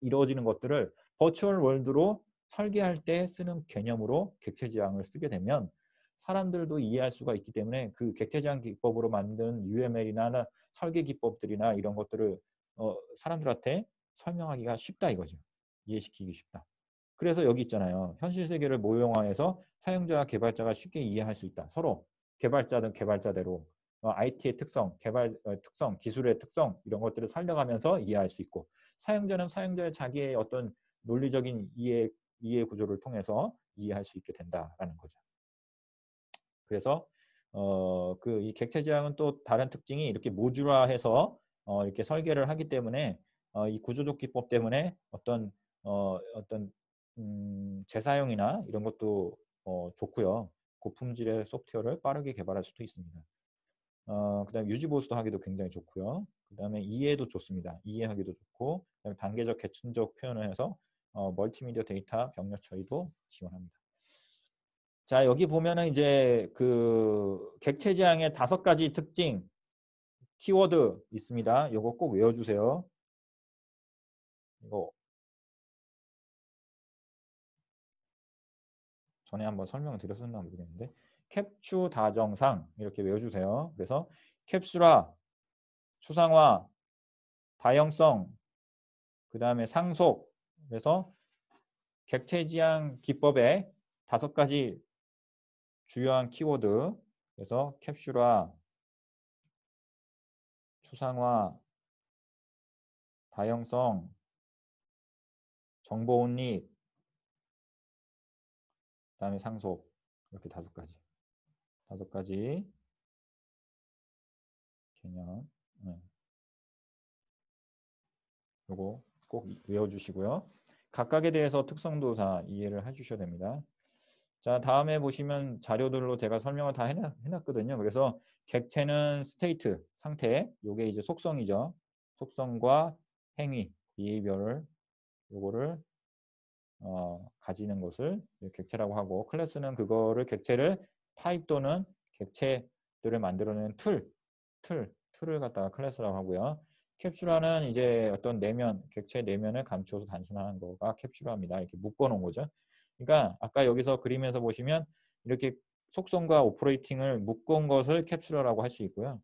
이루어지는 것들을 버추얼 월드로 설계할 때 쓰는 개념으로 객체 지향을 쓰게 되면 사람들도 이해할 수가 있기 때문에 그 객체 지향 기법으로 만든 UML이나 설계 기법들이나 이런 것들을 사람들한테 설명하기가 쉽다 이거죠. 이해시키기 쉽다. 그래서 여기 있잖아요. 현실 세계를 모형화해서 사용자와 개발자가 쉽게 이해할 수 있다. 서로 개발자든 개발자대로 IT의 특성, 특성, 기술의 특성 이런 것들을 살려가면서 이해할 수 있고 사용자는 사용자의 자기의 어떤 논리적인 이해 구조를 통해서 이해할 수 있게 된다라는 거죠. 그래서 이 객체 지향은 또 다른 특징이 이렇게 모듈화해서 이렇게 설계를 하기 때문에 이 구조적 기법 때문에 어떤 재사용이나 이런 것도 좋고요. 고품질의 소프트웨어를 빠르게 개발할 수도 있습니다. 그다음에 유지 보수도 하기도 굉장히 좋고요. 그다음에 이해도 좋습니다. 이해하기도 좋고 그다음에 단계적 계층적 표현을 해서 멀티미디어 데이터 병력 처리도 지원합니다. 자, 여기 보면은 이제 그 객체 지향의 5가지 특징 키워드 있습니다. 이거 꼭 외워주세요. 이거 전에 한번 설명을 드렸었나 모르겠는데 캡추 다정상 이렇게 외워주세요. 그래서 캡슐화, 추상화, 다형성, 그 다음에 상속. 그래서 객체 지향 기법의 5가지 주요한 키워드. 그래서 캡슐화, 추상화, 다형성, 정보 혼립, 그 다음에 상속. 이렇게 5가지. 5가지 개념. 요거 꼭 외워주시고요. 각각에 대해서 특성도 다 이해를 해주셔야 됩니다. 자, 다음에 보시면 자료들로 제가 설명을 다 해놨거든요. 그래서 객체는 스테이트, 상태, 요게 이제 속성이죠. 속성과 행위, 비헤이비어를 요거를 가지는 것을 객체라고 하고 클래스는 그거를 객체를 타입 또는 객체들을 만들어내는 틀을 갖다가 클래스라고 하고요. 캡슐화는 이제 어떤 내면, 객체 내면을 감추어서 단순화하는 거가 캡슐화입니다. 이렇게 묶어놓은 거죠. 그러니까 아까 여기서 그림에서 보시면 이렇게 속성과 오퍼레이팅을 묶은 것을 캡슐화라고 할 수 있고요.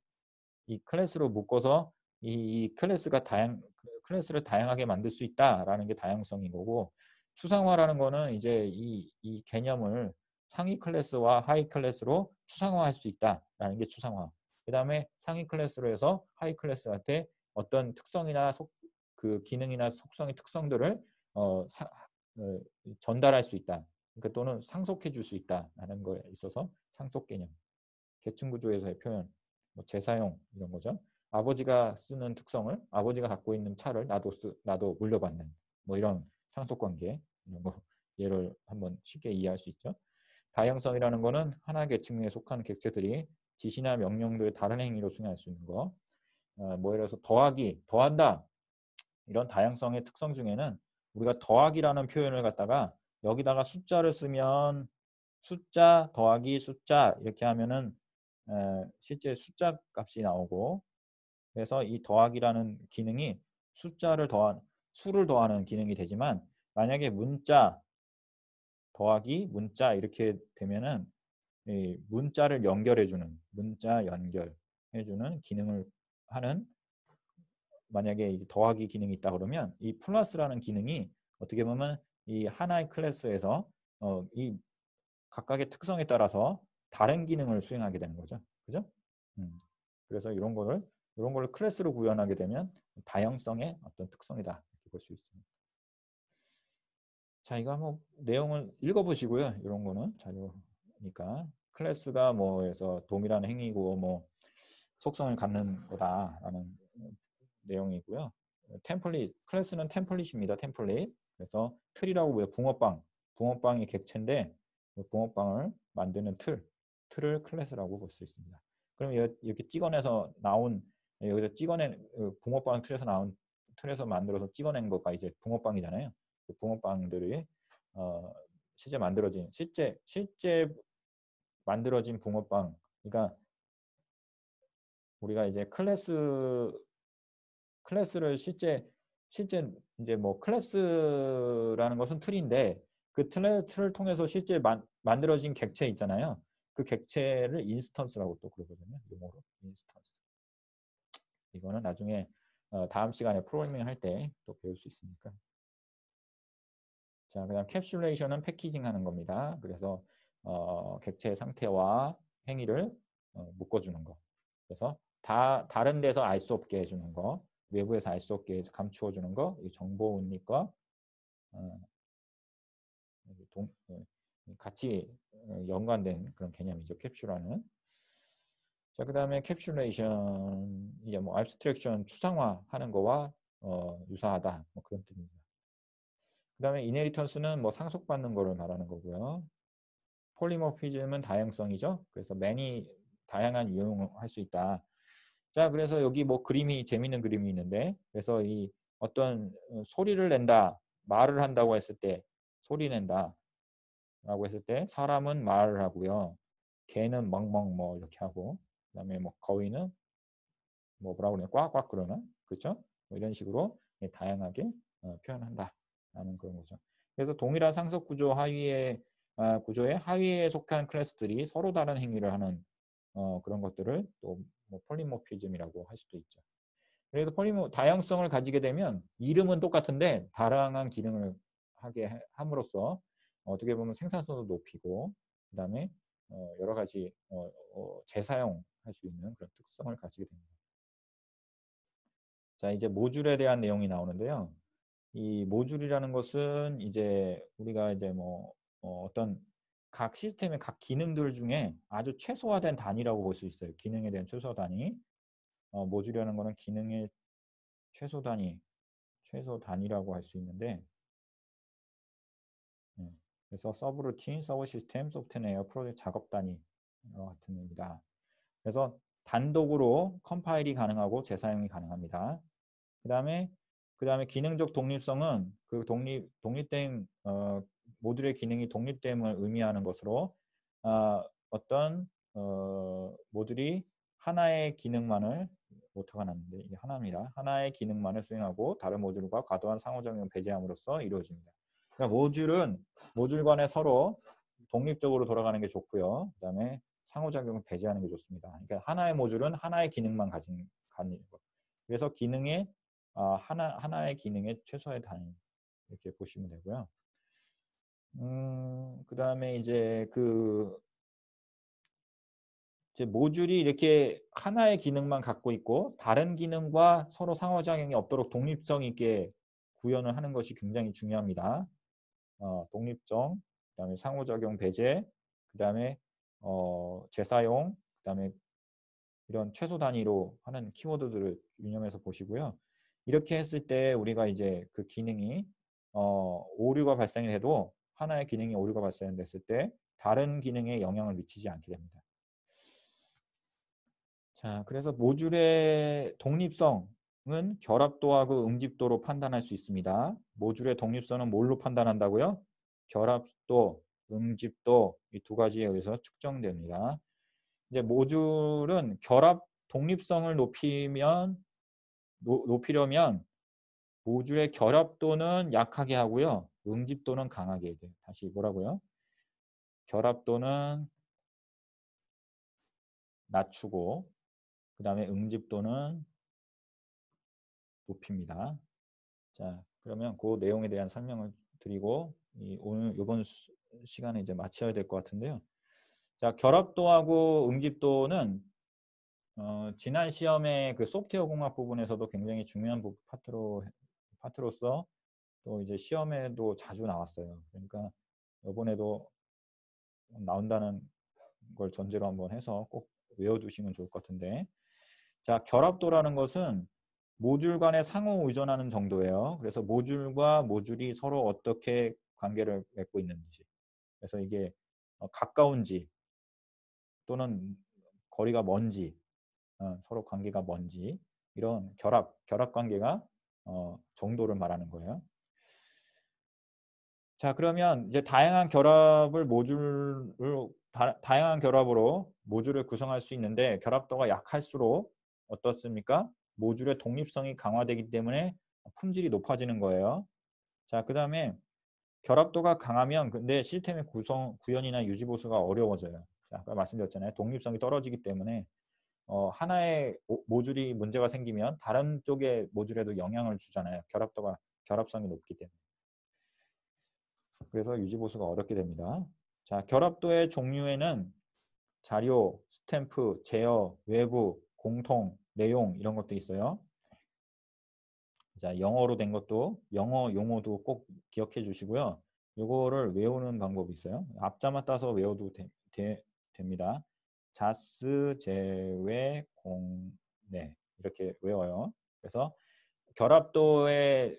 이 클래스로 묶어서 이 클래스를 다양하게 만들 수 있다라는 게 다양성인 거고 추상화라는 거는 이제 이 개념을 상위 클래스와 하위 클래스로 추상화할 수 있다라는 게 추상화. 그 다음에 상위 클래스로 해서 하위 클래스한테 어떤 특성이나 그 기능이나 속성의 특성들을 전달할 수 있다. 그러니까 또는 상속해 줄 수 있다라는 거에 있어서 상속 개념. 계층 구조에서의 표현, 뭐 재사용 이런 거죠. 아버지가 쓰는 특성을 아버지가 갖고 있는 차를 나도 물려받는 뭐 이런 상속 관계 이런 거 예를 한번 쉽게 이해할 수 있죠. 다형성이라는 거는 하나 계층에 속한 객체들이 지시나 명령들을 다른 행위로 수행할 수 있는 거. 뭐 예를 들어서 더하기, 더한다 이런 다양성의 특성 중에는 우리가 더하기라는 표현을 갖다가 여기다가 숫자를 쓰면 숫자 더하기 숫자 이렇게 하면은 실제 숫자 값이 나오고 그래서 이 더하기라는 기능이 수를 더하는 기능이 되지만 만약에 문자 더하기 문자 이렇게 되면은 이 문자를 연결해주는 문자 연결해주는 기능을 하는 만약에 더하기 기능이 있다 그러면 이 플러스라는 기능이 어떻게 보면 이 하나의 클래스에서 이 각각의 특성에 따라서 다른 기능을 수행하게 되는 거죠. 그죠? 그래서 이런 거를 클래스로 구현하게 되면 다형성의 어떤 특성이다 이렇게 볼 수 있습니다. 자, 이거 한번 내용을 읽어보시고요. 이런 거는 자료니까 클래스가 뭐에서 동일한 행위고 뭐 속성을 갖는 거다라는 내용이고요. 클래스는 템플릿입니다. 템플릿. 그래서 틀이라고 보여 붕어빵이 객체인데 붕어빵을 만드는 틀을 클래스라고 볼 수 있습니다. 그럼 이렇게 찍어내서 나온 여기서 찍어낸 붕어빵 틀에서 만들어서 찍어낸 거가 이제 붕어빵이잖아요. 그 붕어빵들이 실제 만들어진 붕어빵. 그러니까 우리가 이제 클래스를 실제 이제 뭐 클래스라는 것은 틀인데 그 틀을 통해서 실제 만들어진 객체 있잖아요. 그 객체를 인스턴스라고 또 그러거든요. 용어로 인스턴스. 이거는 나중에 다음 시간에 프로그래밍 할 때 또 배울 수 있으니까. 자, 그다음 캡슐레이션은 패키징하는 겁니다. 그래서 객체의 상태와 행위를 묶어주는 거. 그래서 다른 데서 알 수 없게 해주는 거, 외부에서 알 수 없게 감추어 주는 거, 이 정보 운입과 어, 같이 연관된 그런 개념이죠. 캡슐화는. 자, 그다음에 캡슐레이션 이제 뭐 abstraction 추상화하는 거와 유사하다. 뭐 그런 뜻입니다. 그다음에 이네리턴스는 뭐 상속받는 거를 말하는 거고요. 폴리모피즘은 다양성이죠. 그래서 many 다양한 이용을 할 수 있다. 자, 그래서 여기 뭐 그림이 재밌는 그림이 있는데, 그래서 이 어떤 소리를 낸다, 말을 한다고 했을 때 소리 낸다 라고 했을 때 사람은 말을 하고요. 개는 멍멍 뭐 이렇게 하고, 그다음에 뭐 거위는 뭐 뭐라고 그러냐, 꽉꽉 그러나, 그렇죠? 뭐 이런 식으로 다양하게 표현한다라는 그런 거죠. 그래서 동일한 상속 구조 하위에 구조의 하위에 속한 클래스들이 서로 다른 행위를 하는 그런 것들을 또뭐 폴리모피즘이라고 할 수도 있죠. 그래서 다양성을 가지게 되면 이름은 똑같은데 다양한 기능을 하게 함으로써 어떻게 보면 생산성도 높이고 그다음에 여러 가지 재사용할 수 있는 그런 특성을 가지게 됩니다. 자, 이제 모듈에 대한 내용이 나오는데요. 이 모듈이라는 것은 이제 우리가 이제 뭐 어떤 각 시스템의 각 기능들 중에 아주 최소화된 단위라고 볼 수 있어요. 기능에 대한 최소 단위. 모듈이라는 거는 기능의 최소 단위라고 할 수 있는데, 그래서 서브루틴, 서브 시스템, 소프트웨어, 프로젝트 작업 단위 같은 겁니다. 그래서 단독으로 컴파일이 가능하고 재사용이 가능합니다. 그다음에 기능적 독립성은 그 독립됨 모듈의 기능이 독립됨을 의미하는 것으로 어떤 모듈이 하나의 기능만을 오타가 났는데 이게 하나입니다. 하나의 기능만을 수행하고 다른 모듈과 과도한 상호작용을 배제함으로써 이루어집니다. 그러니까 모듈 간에 서로 독립적으로 돌아가는 게 좋고요. 그다음에 상호작용을 배제하는 게 좋습니다. 그러니까 하나의 모듈은 하나의 기능만 가진 거. 그래서 하나의 기능의 최소의 단위 이렇게 보시면 되고요. 그다음에 이제 이제 모듈이 이렇게 하나의 기능만 갖고 있고 다른 기능과 서로 상호작용이 없도록 독립성 있게 구현을 하는 것이 굉장히 중요합니다. 독립성, 그다음에 상호작용 배제, 그다음에 재사용, 그다음에 이런 최소 단위로 하는 키워드들을 유념해서 보시고요. 이렇게 했을 때 우리가 이제 그 기능이 오류가 발생해도 하나의 기능이 오류가 발생됐을 때 다른 기능에 영향을 미치지 않게 됩니다. 자, 그래서 모듈의 독립성은 결합도하고 응집도로 판단할 수 있습니다. 모듈의 독립성은 뭘로 판단한다고요? 결합도, 응집도 이 두 가지에 의해서 측정됩니다. 이제 모듈은 결합 독립성을 높이려면 모듈의 결합도는 약하게 하고요. 응집도는 강하게 해야 돼요. 다시 뭐라고요? 결합도는 낮추고 그 다음에 응집도는 높입니다. 자, 그러면 그 내용에 대한 설명을 드리고 오늘 이번 시간에 이제 마쳐야 될 것 같은데요. 자, 결합도하고 응집도는 지난 시험의 그 소프트웨어 공학 부분에서도 굉장히 중요한 파트로서 또 이제 시험에도 자주 나왔어요. 그러니까 이번에도 나온다는 걸 전제로 한번 해서 꼭 외워두시면 좋을 것 같은데, 자, 결합도라는 것은 모듈 간에 상호 의존하는 정도예요. 그래서 모듈과 모듈이 서로 어떻게 관계를 맺고 있는지, 그래서 이게 가까운지 또는 거리가 먼지, 서로 관계가 뭔지 이런 결합 관계가 정도를 말하는 거예요. 자, 그러면 이제 다양한 결합으로 모듈을 구성할 수 있는데 결합도가 약할수록 어떻습니까? 모듈의 독립성이 강화되기 때문에 품질이 높아지는 거예요. 자, 그다음에 결합도가 강하면 근데 시스템의 구현이나 유지 보수가 어려워져요. 자, 아까 말씀드렸잖아요. 독립성이 떨어지기 때문에 하나의 모듈이 문제가 생기면 다른 쪽의 모듈에도 영향을 주잖아요. 결합성이 높기 때문에. 그래서 유지보수가 어렵게 됩니다. 자, 결합도의 종류에는 자료, 스탬프, 제어, 외부, 공통, 내용 이런 것도 있어요. 자, 영어로 된 것도 영어 용어도 꼭 기억해 주시고요. 요거를 외우는 방법이 있어요. 앞자만 따서 외워도 됩니다. 자스, 제외, 공내 이렇게 외워요. 그래서 결합도의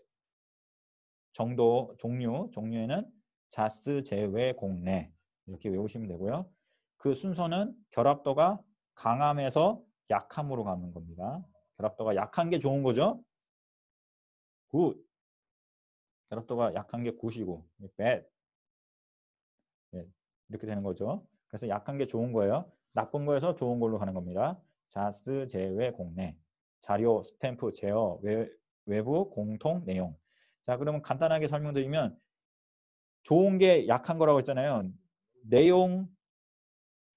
종류에는 자스, 제외, 공내 이렇게 외우시면 되고요. 그 순서는 결합도가 강함에서 약함으로 가는 겁니다. 결합도가 약한 게 좋은 거죠. 굿. 결합도가 약한 게 굿이고 bad. 예, 이렇게 되는 거죠. 그래서 약한 게 좋은 거예요. 나쁜 거에서 좋은 걸로 가는 겁니다. 자스, 제외, 공내. 자료, 스탬프, 제어, 외부, 공통, 내용. 자, 그러면 간단하게 설명드리면 좋은 게 약한 거라고 했잖아요. 내용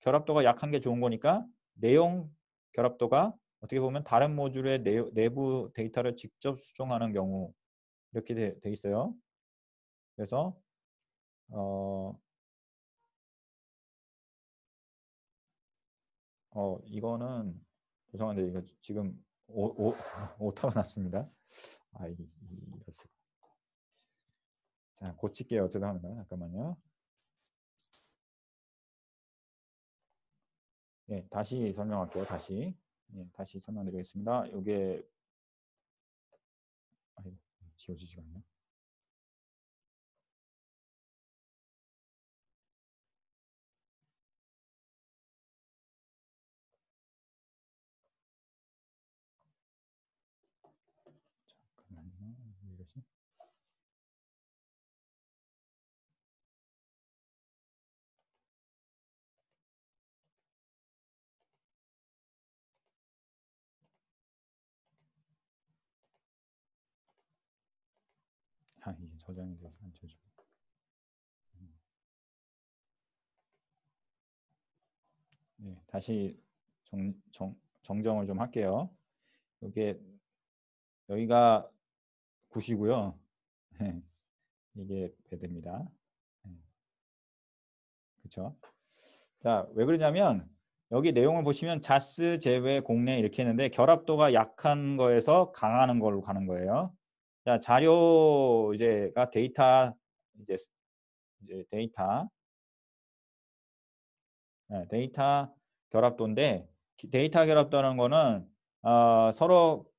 결합도가 약한 게 좋은 거니까 내용 결합도가 어떻게 보면 다른 모듈의 내부 데이터를 직접 수정하는 경우 이렇게 돼 있어요. 그래서 이거는 죄송한데 이거 지금 오타가 났습니다. 이럴 수가. 자, 고칠게요. 죄송합니다. 잠깐만요. 네, 다시 설명할게요. 다시. 네, 다시 설명드리겠습니다. 이게 지워지지가 않네. 잠깐만요. 왜 이러지? 이게 저장이 돼서 안 쳐져. 네, 다시 정정을 좀 할게요. 여기가 9이고요. 이게 배드입니다. 그렇죠? 자, 왜 그러냐면 여기 내용을 보시면 자스, 제외, 공내 이렇게 했는데 결합도가 약한 거에서 강하는 걸로 가는 거예요. 자, 자료 이제가 데이터 이제 데이터 데이터 결합도인데 데이터 결합도라는 거는 서로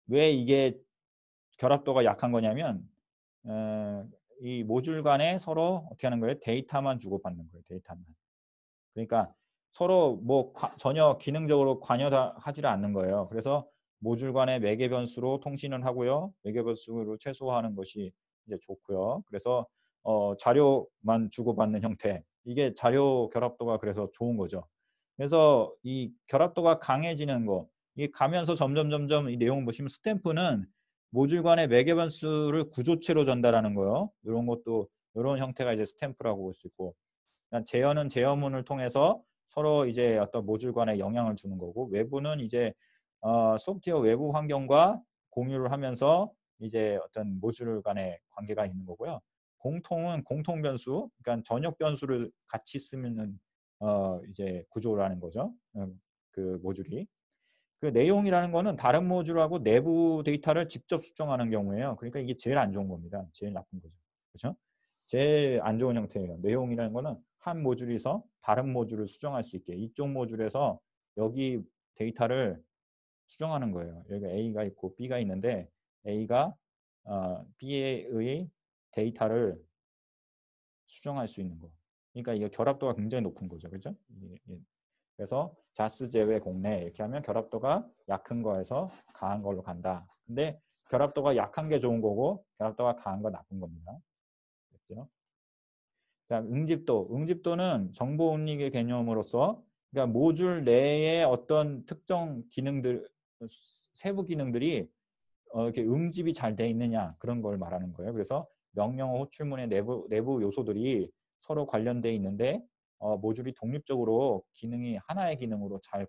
왜 이게 결합도가 약한 거냐면 이 모듈 간에 서로 어떻게 하는 거예요? 데이터만 주고받는 거예요. 데이터만. 그러니까 서로 뭐 전혀 기능적으로 관여하지를 않는 거예요. 그래서 모듈 간의 매개 변수로 통신을 하고요. 매개 변수로 최소화하는 것이 이제 좋고요. 그래서 자료만 주고받는 형태. 이게 자료 결합도가 그래서 좋은 거죠. 그래서 이 결합도가 강해지는 거. 이 가면서 점점 이 내용을 보시면 스탬프는 모듈 간의 매개 변수를 구조체로 전달하는 거요. 이런 것도 이런 형태가 이제 스탬프라고 볼 수 있고. 제어는 제어문을 통해서 서로 이제 어떤 모듈 간에 영향을 주는 거고 외부는 이제 소프트웨어 외부 환경과 공유를 하면서 이제 어떤 모듈 간의 관계가 있는 거고요. 공통은 공통 변수, 그러니까 전역 변수를 같이 쓰면은 이제 구조라는 거죠. 그 모듈이. 그 내용이라는 거는 다른 모듈하고 내부 데이터를 직접 수정하는 경우에요. 그러니까 이게 제일 안 좋은 겁니다. 제일 나쁜 거죠. 그렇죠? 제일 안 좋은 형태예요. 내용이라는 거는 한 모듈에서 다른 모듈을 수정할 수 있게 이쪽 모듈에서 여기 데이터를 수정하는 거예요. 여기 A가 있고 B가 있는데 A가 B의 데이터를 수정할 수 있는 거. 그러니까 이게 결합도가 굉장히 높은 거죠. 그렇죠? 그래서 자스 제외 공내 이렇게 하면 결합도가 약한 거에서 강한 걸로 간다. 근데 결합도가 약한 게 좋은 거고 결합도가 강한 건 나쁜 겁니다. 그렇죠? 자, 응집도는 정보 응립의 개념으로서 그러니까 모듈 내에 어떤 특정 기능들 세부 기능들이 이렇게 응집이 잘 돼 있느냐 그런 걸 말하는 거예요. 그래서 명령어 호출문의 내부 요소들이 서로 관련돼 있는데 모듈이 독립적으로 기능이 하나의 기능으로 잘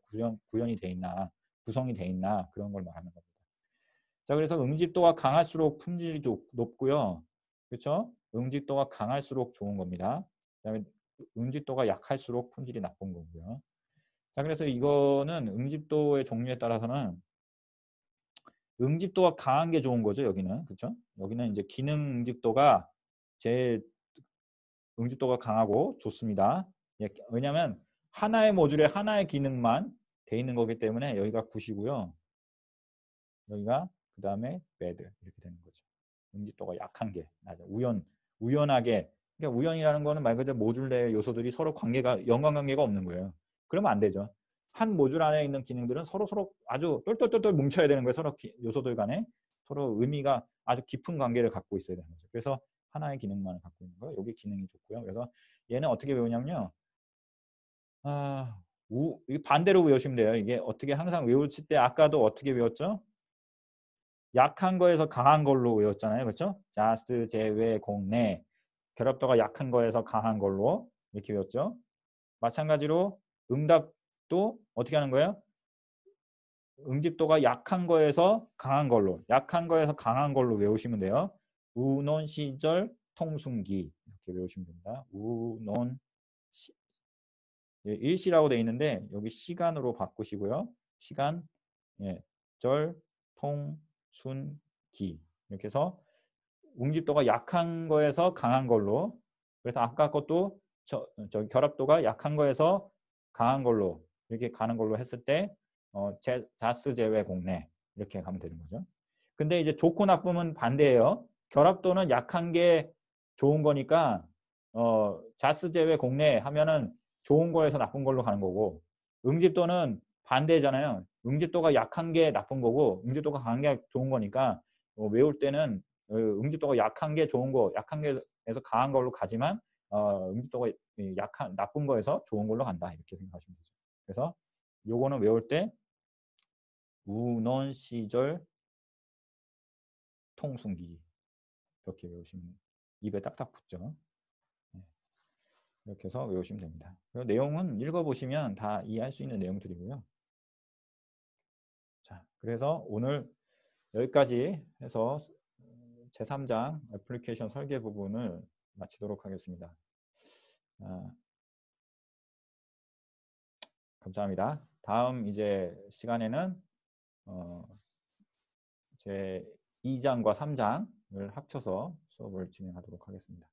구현이 돼 있나, 구성이 돼 있나 그런 걸 말하는 겁니다. 자, 그래서 응집도가 강할수록 품질이 높고요. 그렇죠? 응집도가 강할수록 좋은 겁니다. 그다음에 응집도가 약할수록 품질이 나쁜 거고요. 자, 그래서 이거는 응집도의 종류에 따라서는 응집도가 강한 게 좋은 거죠, 여기는. 그렇죠? 여기는 이제 기능 응집도가 제일 응집도가 강하고 좋습니다. 예, 왜냐하면 하나의 모듈에 하나의 기능만 돼 있는 거기 때문에 여기가 굿이고요. 여기가 그 다음에 bad 이렇게 되는 거죠. 응집도가 약한 게 맞아. 우연하게. 그러니까 우연이라는 거는 말 그대로 모듈 내 요소들이 서로 연관관계가 없는 거예요. 그러면 안 되죠. 한 모듈 안에 있는 기능들은 서로 아주 똘똘똘똘 뭉쳐야 되는 거예요. 서로 요소들 간에 서로 의미가 아주 깊은 관계를 갖고 있어야 되는 거죠. 그래서 하나의 기능만을 갖고 있는 거. 여기 기능이 좋고요. 그래서 얘는 어떻게 배우냐면요. 반대로 외우시면 돼요. 이게 어떻게 항상 외우실 때 아까도 어떻게 외웠죠? 약한 거에서 강한 걸로 외웠잖아요. 그렇죠? 자스, 제외, 공내. 결합도가 약한 거에서 강한 걸로 이렇게 외웠죠. 마찬가지로 응답도 어떻게 하는 거예요? 응집도가 약한 거에서 강한 걸로 외우시면 돼요. 우논 시절 통순기 이렇게 외우시면 됩니다. 우논 시, 일시라고 되어 있는데 여기 시간으로 바꾸시고요. 시간, 예, 절, 통, 순, 기 이렇게 해서 응집도가 약한 거에서 강한 걸로. 그래서 아까 것도 저 결합도가 약한 거에서 강한 걸로 이렇게 가는 걸로 했을 때 자스 제외 공내 이렇게 가면 되는 거죠. 근데 이제 좋고 나쁨은 반대예요. 결합도는 약한 게 좋은 거니까 자스 제외 공내 하면은 좋은 거에서 나쁜 걸로 가는 거고, 응집도는 반대잖아요. 응집도가 약한 게 나쁜 거고 응집도가 강한 게 좋은 거니까 외울 때는 응집도가 약한 게 좋은 거, 약한 게에서 강한 걸로 가지만 응집도가 나쁜 거에서 좋은 걸로 간다 이렇게 생각하시면 되죠. 그래서 요거는 외울 때 우논 시절 통순기 이렇게 외우시면 입에 딱딱 붙죠. 네. 이렇게 해서 외우시면 됩니다. 내용은 읽어보시면 다 이해할 수 있는 내용들이고요. 자, 그래서 오늘 여기까지 해서 제3장 애플리케이션 설계 부분을 마치도록 하겠습니다. 감사합니다. 다음 이제 시간에는 제 2장과 3장을 합쳐서 수업을 진행하도록 하겠습니다.